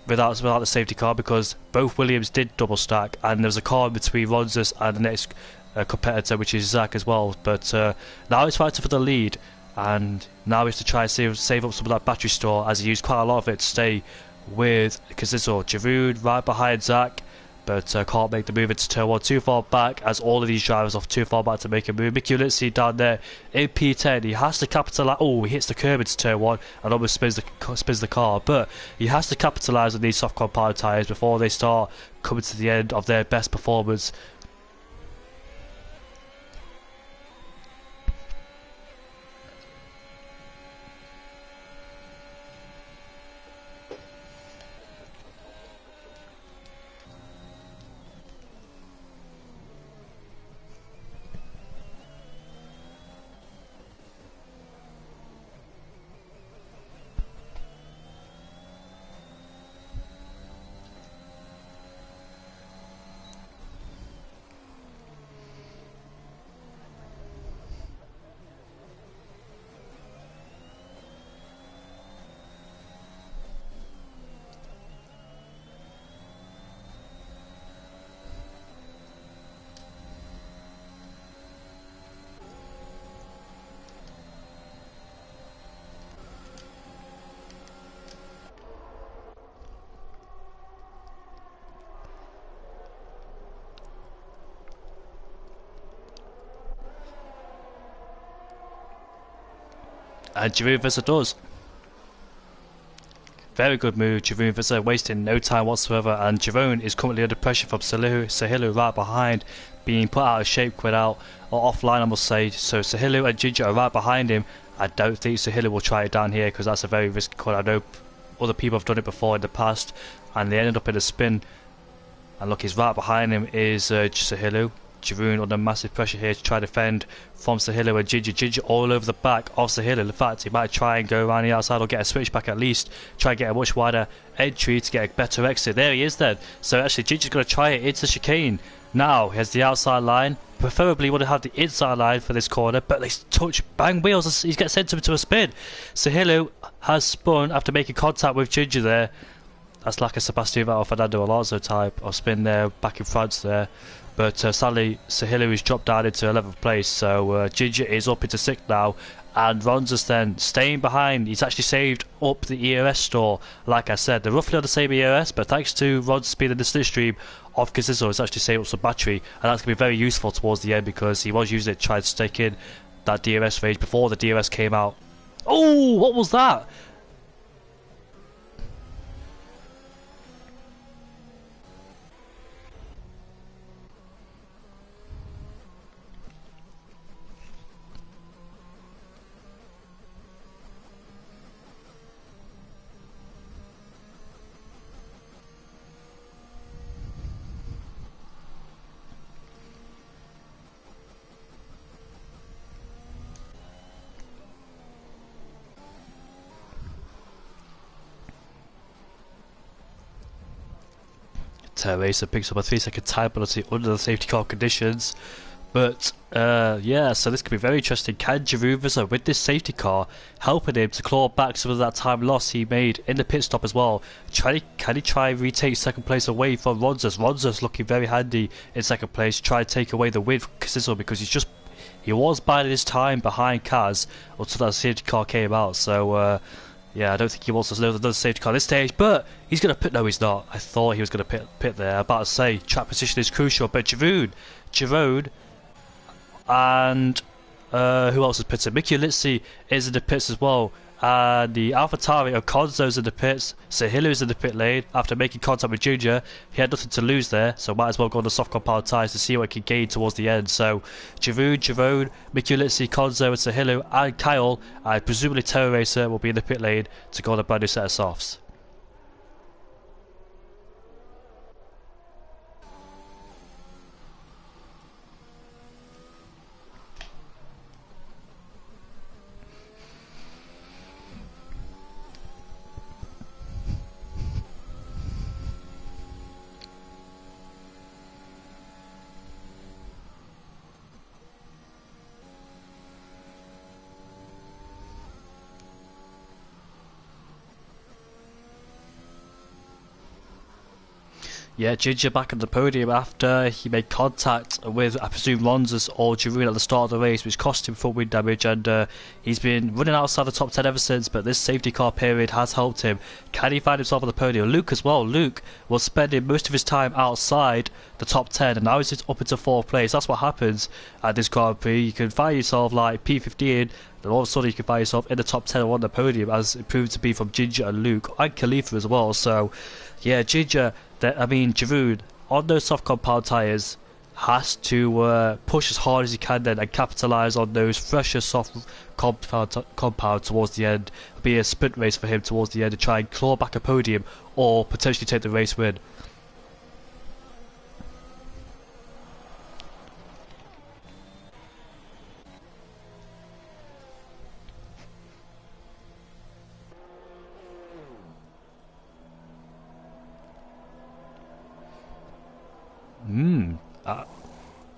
without the safety car, because both Williams did double stack, and there was a car between Ronses and the next competitor, which is Zach as well. But now he's fighting for the lead, and now he has to try and save up some of that battery store, as he used quite a lot of it to stay with Kasizo. Giroud right behind Zach, but can't make the move into turn 1, too far back, as all of these drivers are too far back to make a move. Mickey Litzy down there in P10, he has to capitalise. Oh, he hits the curb into turn 1 and almost spins the car, but he has to capitalise on these soft compound tyres before they start coming to the end of their best performance. And Giroud does. Very good move, Giroud wasting no time whatsoever, and Jeroen is currently under pressure from Sahilo right behind, being put out of shape, quit out, or offline I must say. So Sahilo and Ginger are right behind him. I don't think Sahilo will try it down here, because that's a very risky call. I know other people have done it before in the past and they ended up in a spin. And look, he's right behind him is Sahilo. Jeroen under massive pressure here to try to defend from Sahilo and Ginger all over the back of Sahilo. In fact, he might try and go around the outside or get a switchback at least, try and get a much wider entry to get a better exit. There he is then. So actually Ginger's going to try it into chicane. Now he has the outside line. Preferably would have had the inside line for this corner, but they touch bang wheels. He gets sent into a spin. Sahilo has spun after making contact with Ginger there. That's like a Sebastian Vettel Fernando Alonso type of spin there, back in France there. But sadly, Sahilo is dropped down into 11th place, so Ginger is up into 6th now, and Ronses then staying behind. He's actually saved up the EOS store. Like I said, they're roughly on the same EOS, but thanks to Ronses being in the slipstream of Kasizo, it's actually saved up some battery, and that's going to be very useful towards the end, because he was using it to try to stake in that DRS range before the DRS came out. Oh, what was that? Racer picks up a 3-second time penalty under the safety car conditions. But yeah, so this could be very interesting. Can Giroud with this safety car helping him to claw back some of that time loss he made in the pit stop as well? Can he try and retake second place away from Ronses? Ronses looking very handy in second place, try to take away the win from Kasizo, because he was biding his time behind Kaz until that safety car came out. So yeah, I don't think he wants to know another safety car at this stage, but he's going to pit. No, he's not. I thought he was going to pit there. I'm about to say track position is crucial, but Giroud, and who else is pitting? Mickey Litzy is in the pits as well, and the AlphaTauri of Konzo's in the pits. Sahilu's in the pit lane. After making contact with Ginger, he had nothing to lose there, so might as well go on the soft compound tyres to see what he can gain towards the end. So Jerome, Mikulitsi, Konzo, and Sahilu, and Kyle, and presumably Terror Racer, will be in the pit lane to go on a brand new set of softs. Yeah, Ginger back at the podium after he made contact with, I presume, Ronzas or Giroud at the start of the race, which cost him full wind damage, and he's been running outside the top 10 ever since, but this safety car period has helped him. Can he find himself on the podium? Luke as well. Luke was spending most of his time outside the top 10, and now he's just up into 4th place. That's what happens at this Grand Prix. You can find yourself like P15, and all of a sudden you can find yourself in the top 10 or on the podium, as it proved to be from Ginger and Luke, and Khalifa as well. So, yeah, Ginger, Giroud, on those soft compound tyres, has to push as hard as he can then and capitalise on those fresher soft compound towards the end. It'll be a sprint race for him towards the end to try and claw back a podium or potentially take the race win.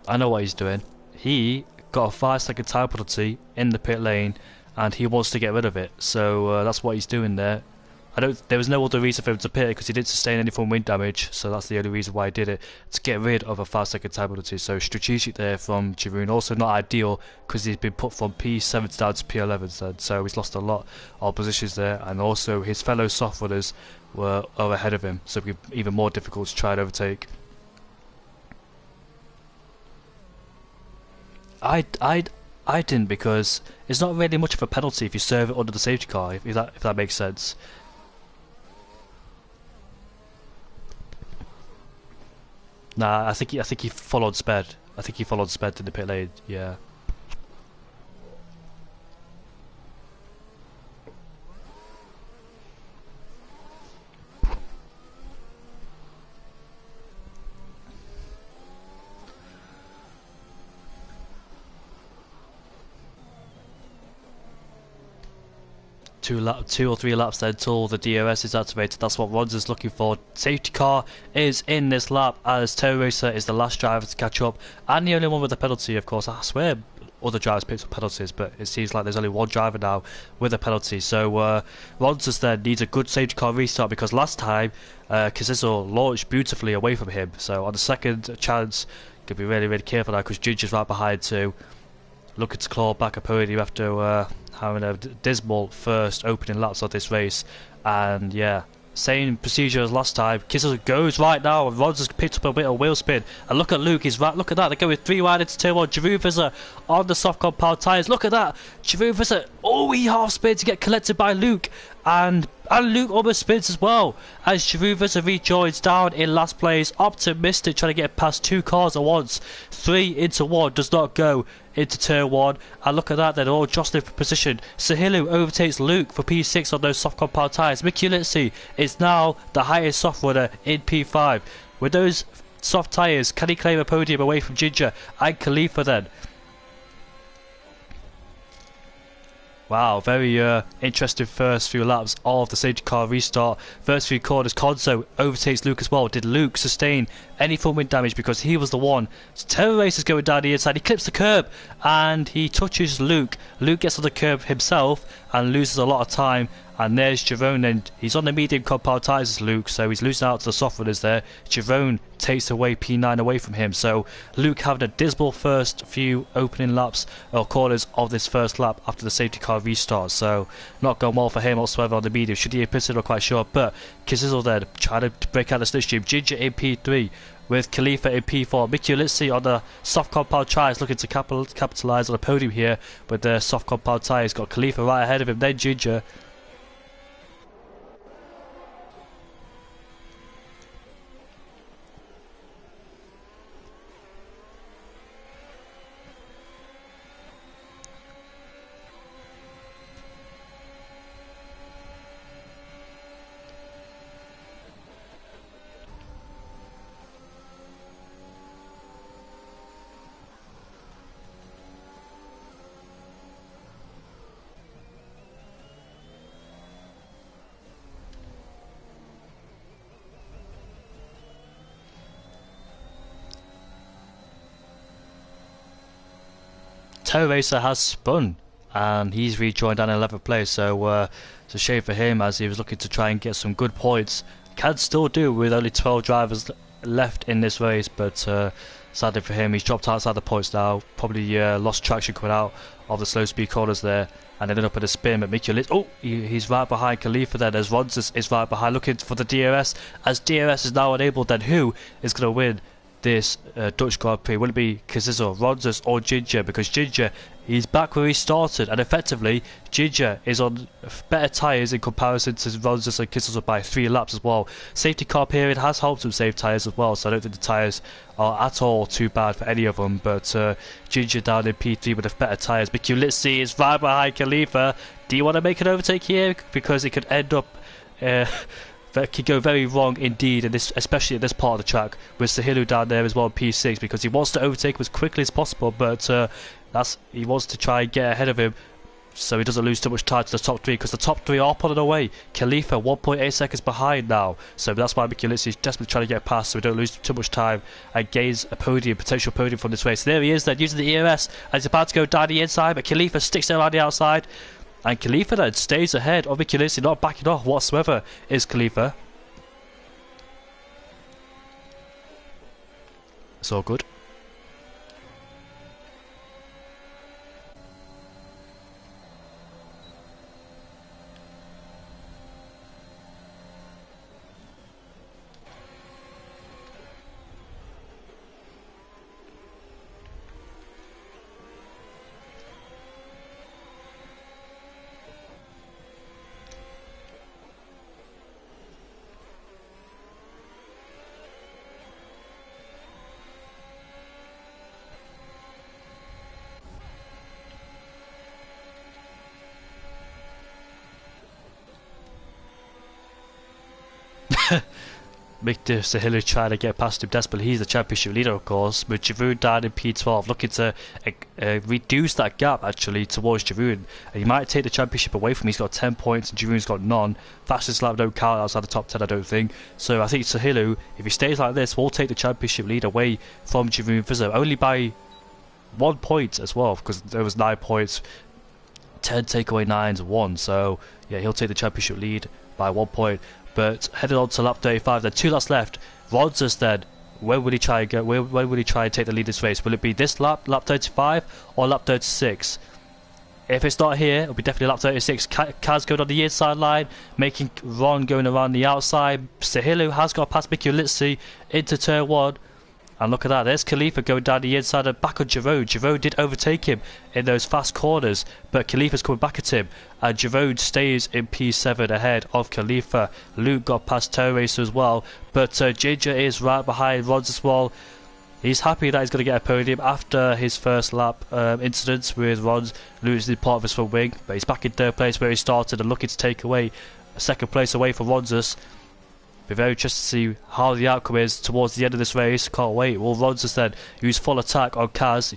I know what he's doing. He got a 5-second time penalty in the pit lane, and he wants to get rid of it. So that's what he's doing there. There was no other reason for him to pit because he didn't sustain any form of wind damage. So that's the only reason why he did it, to get rid of a 5-second time penalty. So strategic there from Giroud. Also not ideal because he's been put from P7 down to P11. So he's lost a lot of positions there, and also his fellow soft runners are ahead of him. So it'll be even more difficult to try and overtake. I didn't, because it's not really much of a penalty if you serve it under the safety car, if that makes sense. Nah, I think he followed sped. I think he followed sped to the pit lane. Yeah. Two or three laps then till the DRS is activated. That's what Ron's is looking for. Safety car is in this lap, as Terror Racer is the last driver to catch up, and the only one with a penalty, of course. I swear other drivers picked up penalties, but it seems like there's only one driver now with a penalty. So Ron's then needs a good safety car restart, because last time Kazizel launched beautifully away from him. So on the second chance, could be really, really careful now, because Ginger's right behind too, looking to claw back a podium after having a dismal first opening laps of this race. And yeah, same procedure as last time. Kissel goes right now, and Ron's has picked up a bit of wheel spin. And look at Luke, he's right. Look at that, they're going 3 wide into turn 1. Giroud Vizza on the soft compound tyres. Look at that, Giroud Vizza. Oh, he half spins to get collected by Luke, and Luke almost spins as well, as Giroud Vizza rejoins down in last place. Optimistic, trying to get past 2 cars at once. 3 into 1 does not go into turn 1, and look at that, they're all jostling for position. Sahilu overtakes Luke for P6 on those soft compound tyres. Mikulitsi is now the highest soft runner in P5. With those soft tyres, can he claim a podium away from Ginger and Khalifa then? Wow, very interesting first few laps of the safety car restart. First few corners, Konzo overtakes Luke as well. Did Luke sustain any full wind damage, because he was the one? So Terror Race is going down the inside. He clips the curb and he touches Luke. Luke gets on the curb himself and loses a lot of time. And there's Jerome, and he's on the medium compound tyres as Luke, so he's losing out to the soft runners there. Jerome takes away P9 away from him, so Luke having a dismal first few opening laps or corners of this first lap after the safety car restart. So not going well for him whatsoever on the medium. Should he have pitted? Not quite sure, but Kazizel then trying to break out the slipstream. Ginger in P3 with Khalifa in P4. Mickey Litzy on the soft compound tyres looking to capitalise on the podium here with the soft compound tyres. Got Khalifa right ahead of him, then Ginger. Toe Racer has spun and he's rejoined down in 11th place, so it's a shame for him as he was looking to try and get some good points. Can still do with only 12 drivers left in this race, but sadly for him he's dropped outside the points now, probably lost traction coming out of the slow speed corners there and ended up in a spin. But Mickey Litzy, oh, he's right behind Khalifa then as Rons is right behind looking for the DRS, as DRS is now enabled. Then who is going to win this Dutch Grand Prix? Will it be Kazizo, Ronzes or Ginger? Because Ginger, he's back where he started, and effectively Ginger is on better tyres in comparison to Ronzes and Kazizo by 3 laps as well. Safety car period has helped him save tyres as well, so I don't think the tyres are at all too bad for any of them. But Ginger down in P3 with the better tyres. Mickey Litzy is right behind Khalifa. Do you want to make an overtake here? Because it could end up that could go very wrong indeed, in this, especially at this part of the track with Sahilu down there as well, P6, because he wants to overtake him as quickly as possible, but he wants to try and get ahead of him so he doesn't lose too much time to the top 3, because the top 3 are pulling away. Khalifa 1.8 seconds behind now, so that's why Mickey Litzy is desperately trying to get past so we don't lose too much time and gains a podium, potential podium from this race. There he is then, using the ERS, and he's about to go down the inside, but Khalifa sticks there on the outside. And Khalifa then stays ahead of Mickey Litzy, not backing off whatsoever is Khalifa. It's all good. Victor Sahilu trying to get past him desperately. He's the championship leader, of course, with Giroud down in P12, looking to reduce that gap actually towards Giroud. He might take the championship away from him. He's got 10 points and Giroud's got none. Fastest lap don't count outside the top 10, I don't think. So I think Sahilu, if he stays like this, will take the championship lead away from Giroud Vizzo, only by 1 point as well, because there was 9 points, 10 takeaway 9s, 1. So yeah, he'll take the championship lead by 1 point. But headed on to lap 35, then 2 laps left. Ronzes then, where will he try and go? Where will he try and take the lead this race? Will it be this lap, lap 35, or lap 36? If it's not here, it'll be definitely lap 36. Kaz going on the inside line, making Ron going around the outside. Sahilu has got past Mickey Litzy into turn 1. And look at that, there's Khalifa going down the inside and back on Giroud. Giroud did overtake him in those fast corners, but Khalifa's coming back at him. And Giroud stays in P7 ahead of Khalifa. Luke got past Toe Racer as well, but Ginger is right behind Rons as well. He's happy that he's going to get a podium after his first lap incidents with Rons losing part of his front wing. But he's back in 3rd place where he started and looking to take away a 2nd place away from Ronzes. Be very interested to see how the outcome is towards the end of this race. Can't wait. Will Ronzes then use full attack on Kaz?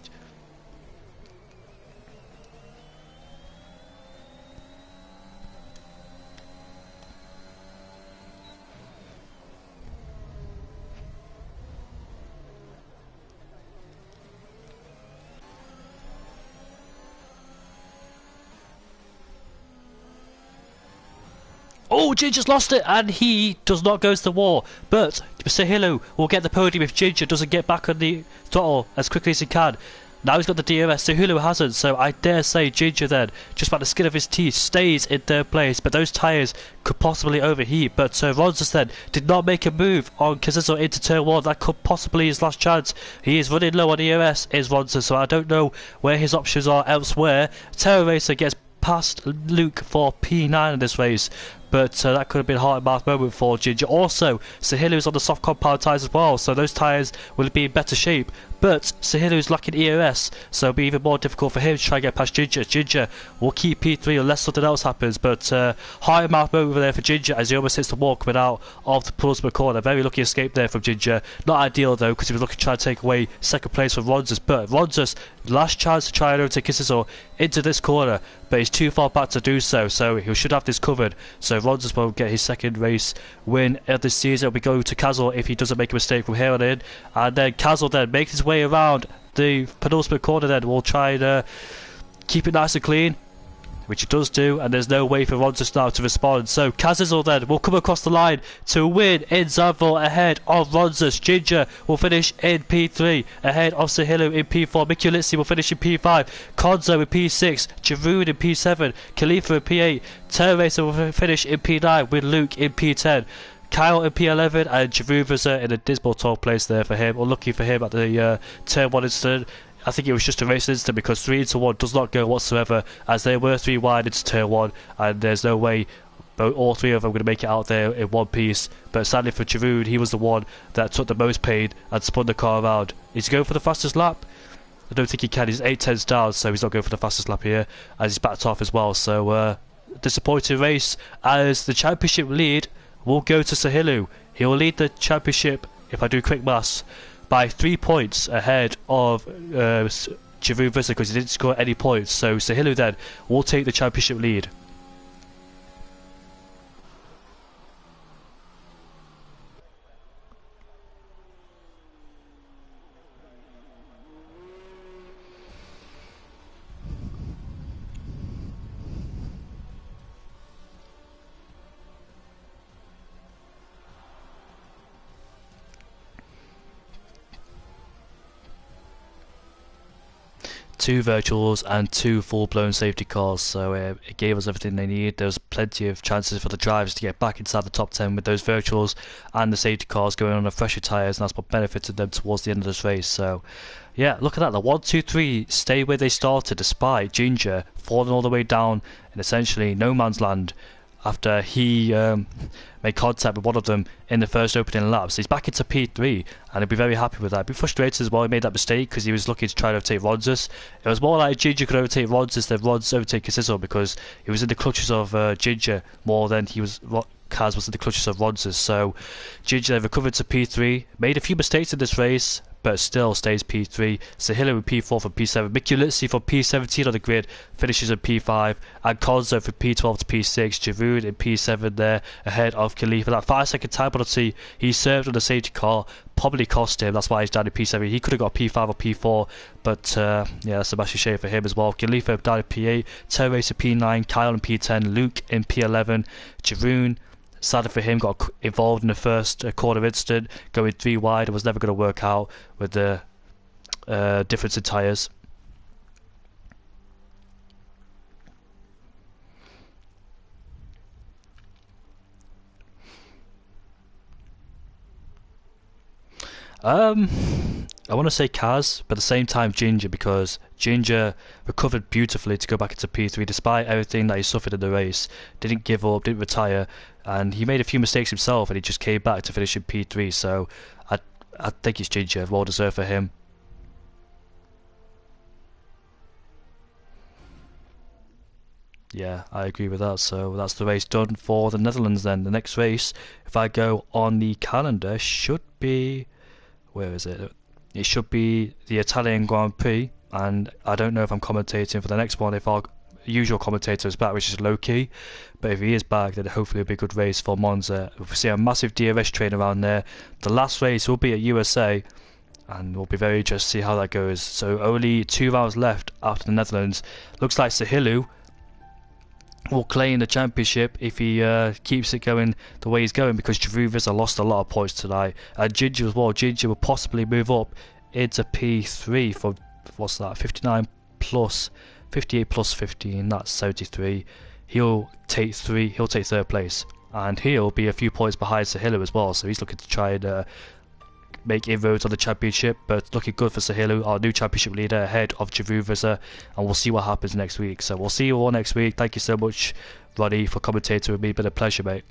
Oh, Ginger's lost it, and he does not go to the wall. But Sahilu will get the podium if Ginger doesn't get back on the throttle as quickly as he can. Now he's got the DRS, so Hulu hasn't, so I dare say Ginger then, just by the skin of his teeth, stays in third place, but those tyres could possibly overheat, but Ronsus then did not make a move on Kazizo into turn 1, that could possibly be his last chance. He is running low on ERS, is Ronsus, so I don't know where his options are elsewhere. Terror Racer gets past Luke for P9 in this race, but that could have been a heart and mouth moment for Ginger. Also, Sahilu is on the soft compound tyres as well, so those tyres will be in better shape, but Sahilu is lacking ERS, so it'll be even more difficult for him to try and get past Ginger. Ginger will keep P3 unless something else happens, but heart and mouth moment over there for Ginger as he almost hits the wall coming out of the penultimate corner. Very lucky escape there from Ginger. Not ideal though, because he was looking to try and take away second place from Ronsus, but Ronsus, last chance to try and overtake Kisizo into this corner, but he's too far back to do so, so he should have this covered. So Ronsus will get his second race win of this season. It'll be going to Kazel if he doesn't make a mistake from here on in, and then Kazel then makes his way around the penultimate corner. Then will try and keep it nice and clean, which he does do, and there's no way for Ronsus now to respond. So Kazizel then will come across the line to win in Zandvoort ahead of Ronsus. Ginger will finish in P3 ahead of Sahilu in P4. Mikulitsi will finish in P5. Konzo in P6. Jaroon in P7. Khalifa in P8. Terror Racer will finish in P9 with Luke in P10. Kyle in P11 and Jaruvaza in a dismal 12th place there for him. Unlucky for him at the turn 1 incident. I think it was just a race incident because 3 into 1 does not go whatsoever, as they were 3 wide into turn 1, and there's no way all 3 of them are going to make it out there in one piece. But sadly for Jaroon, he was the one that took the most pain and spun the car around. Is he going for the fastest lap? I don't think he can. He's 8 tenths down, so he's not going for the fastest lap here, as he's backed off as well. So disappointing race, as the championship lead will go to Sahilu. He will lead the championship, if I do quick maths, by 3 points ahead of Javu Vista because he didn't score any points. So Sahilu then will take the championship lead. Two virtuals and 2 full-blown safety cars, so it gave us everything they needed. There was plenty of chances for the drivers to get back inside the top 10 with those virtuals and the safety cars going on the fresher tyres, and that's what benefited them towards the end of this race. So yeah, look at that, the 1, 2, 3 stay where they started despite Ginger falling all the way down in essentially no man's land after he made contact with one of them in the first opening lap. So he's back into P3, and he'll be very happy with that. He'll be frustrated as well. He made that mistake because he was looking to try to overtake Ronsus. It was more like Ginger could overtake Ronsus than Ronsus overtake Kasizo, because he was in the clutches of Ginger more than he was. Kaz was in the clutches of Ronsus. So Ginger then recovered to P3, made a few mistakes in this race, but still stays P3. Sahilu in P4 from P7. Mikulitsi from P17 on the grid finishes in P5, and Konzo from P12 to P6. Jaroon in P7 there ahead of Khalifa. That 5-second time penalty he served on the safety car probably cost him. That's why he's down in P7. He could have got P5 or P4, but yeah, that's a massive shame for him as well. Khalifa down in P8, Terror Racer P9, Kyle in P10, Luke in P11, Jaroon, sadly for him, got involved in the first corner incident, going 3 wide. It was never going to work out with the difference in tyres. I want to say Kaz, but at the same time Ginger, because Ginger recovered beautifully to go back into P3 despite everything that he suffered in the race. Didn't give up, didn't retire, and he made a few mistakes himself, and he just came back to finish in P3. So I think it's Ginger, well deserved for him. Yeah, I agree with that. So that's the race done for the Netherlands then. The next race, if I go on the calendar, should be... where is it? It should be the Italian Grand Prix, and I don't know if I'm commentating for the next one, if our usual commentator is back, which is low-key, but if he is back, then hopefully it'll be a good race for Monza. We'll see a massive DRS train around there. The last race will be at USA, and we'll be very interested to see how that goes. So only 2 rounds left after the Netherlands. Looks like Sahilu will claim the championship if he keeps it going the way he's going, because Jaruvis lost a lot of points tonight, and Ginger as well. Ginger will possibly move up into P3 from what's that? 59 plus 58 plus 15. That's 73. He'll take third place, and he'll be a few points behind Sahilo as well. So he's looking to try and make inroads on the championship, but looking good for Sahilo, our new championship leader, ahead of Javuvaza, and we'll see what happens next week. So we'll see you all next week. Thank you so much, Ronnie, for commentating with me. It's been a pleasure, mate.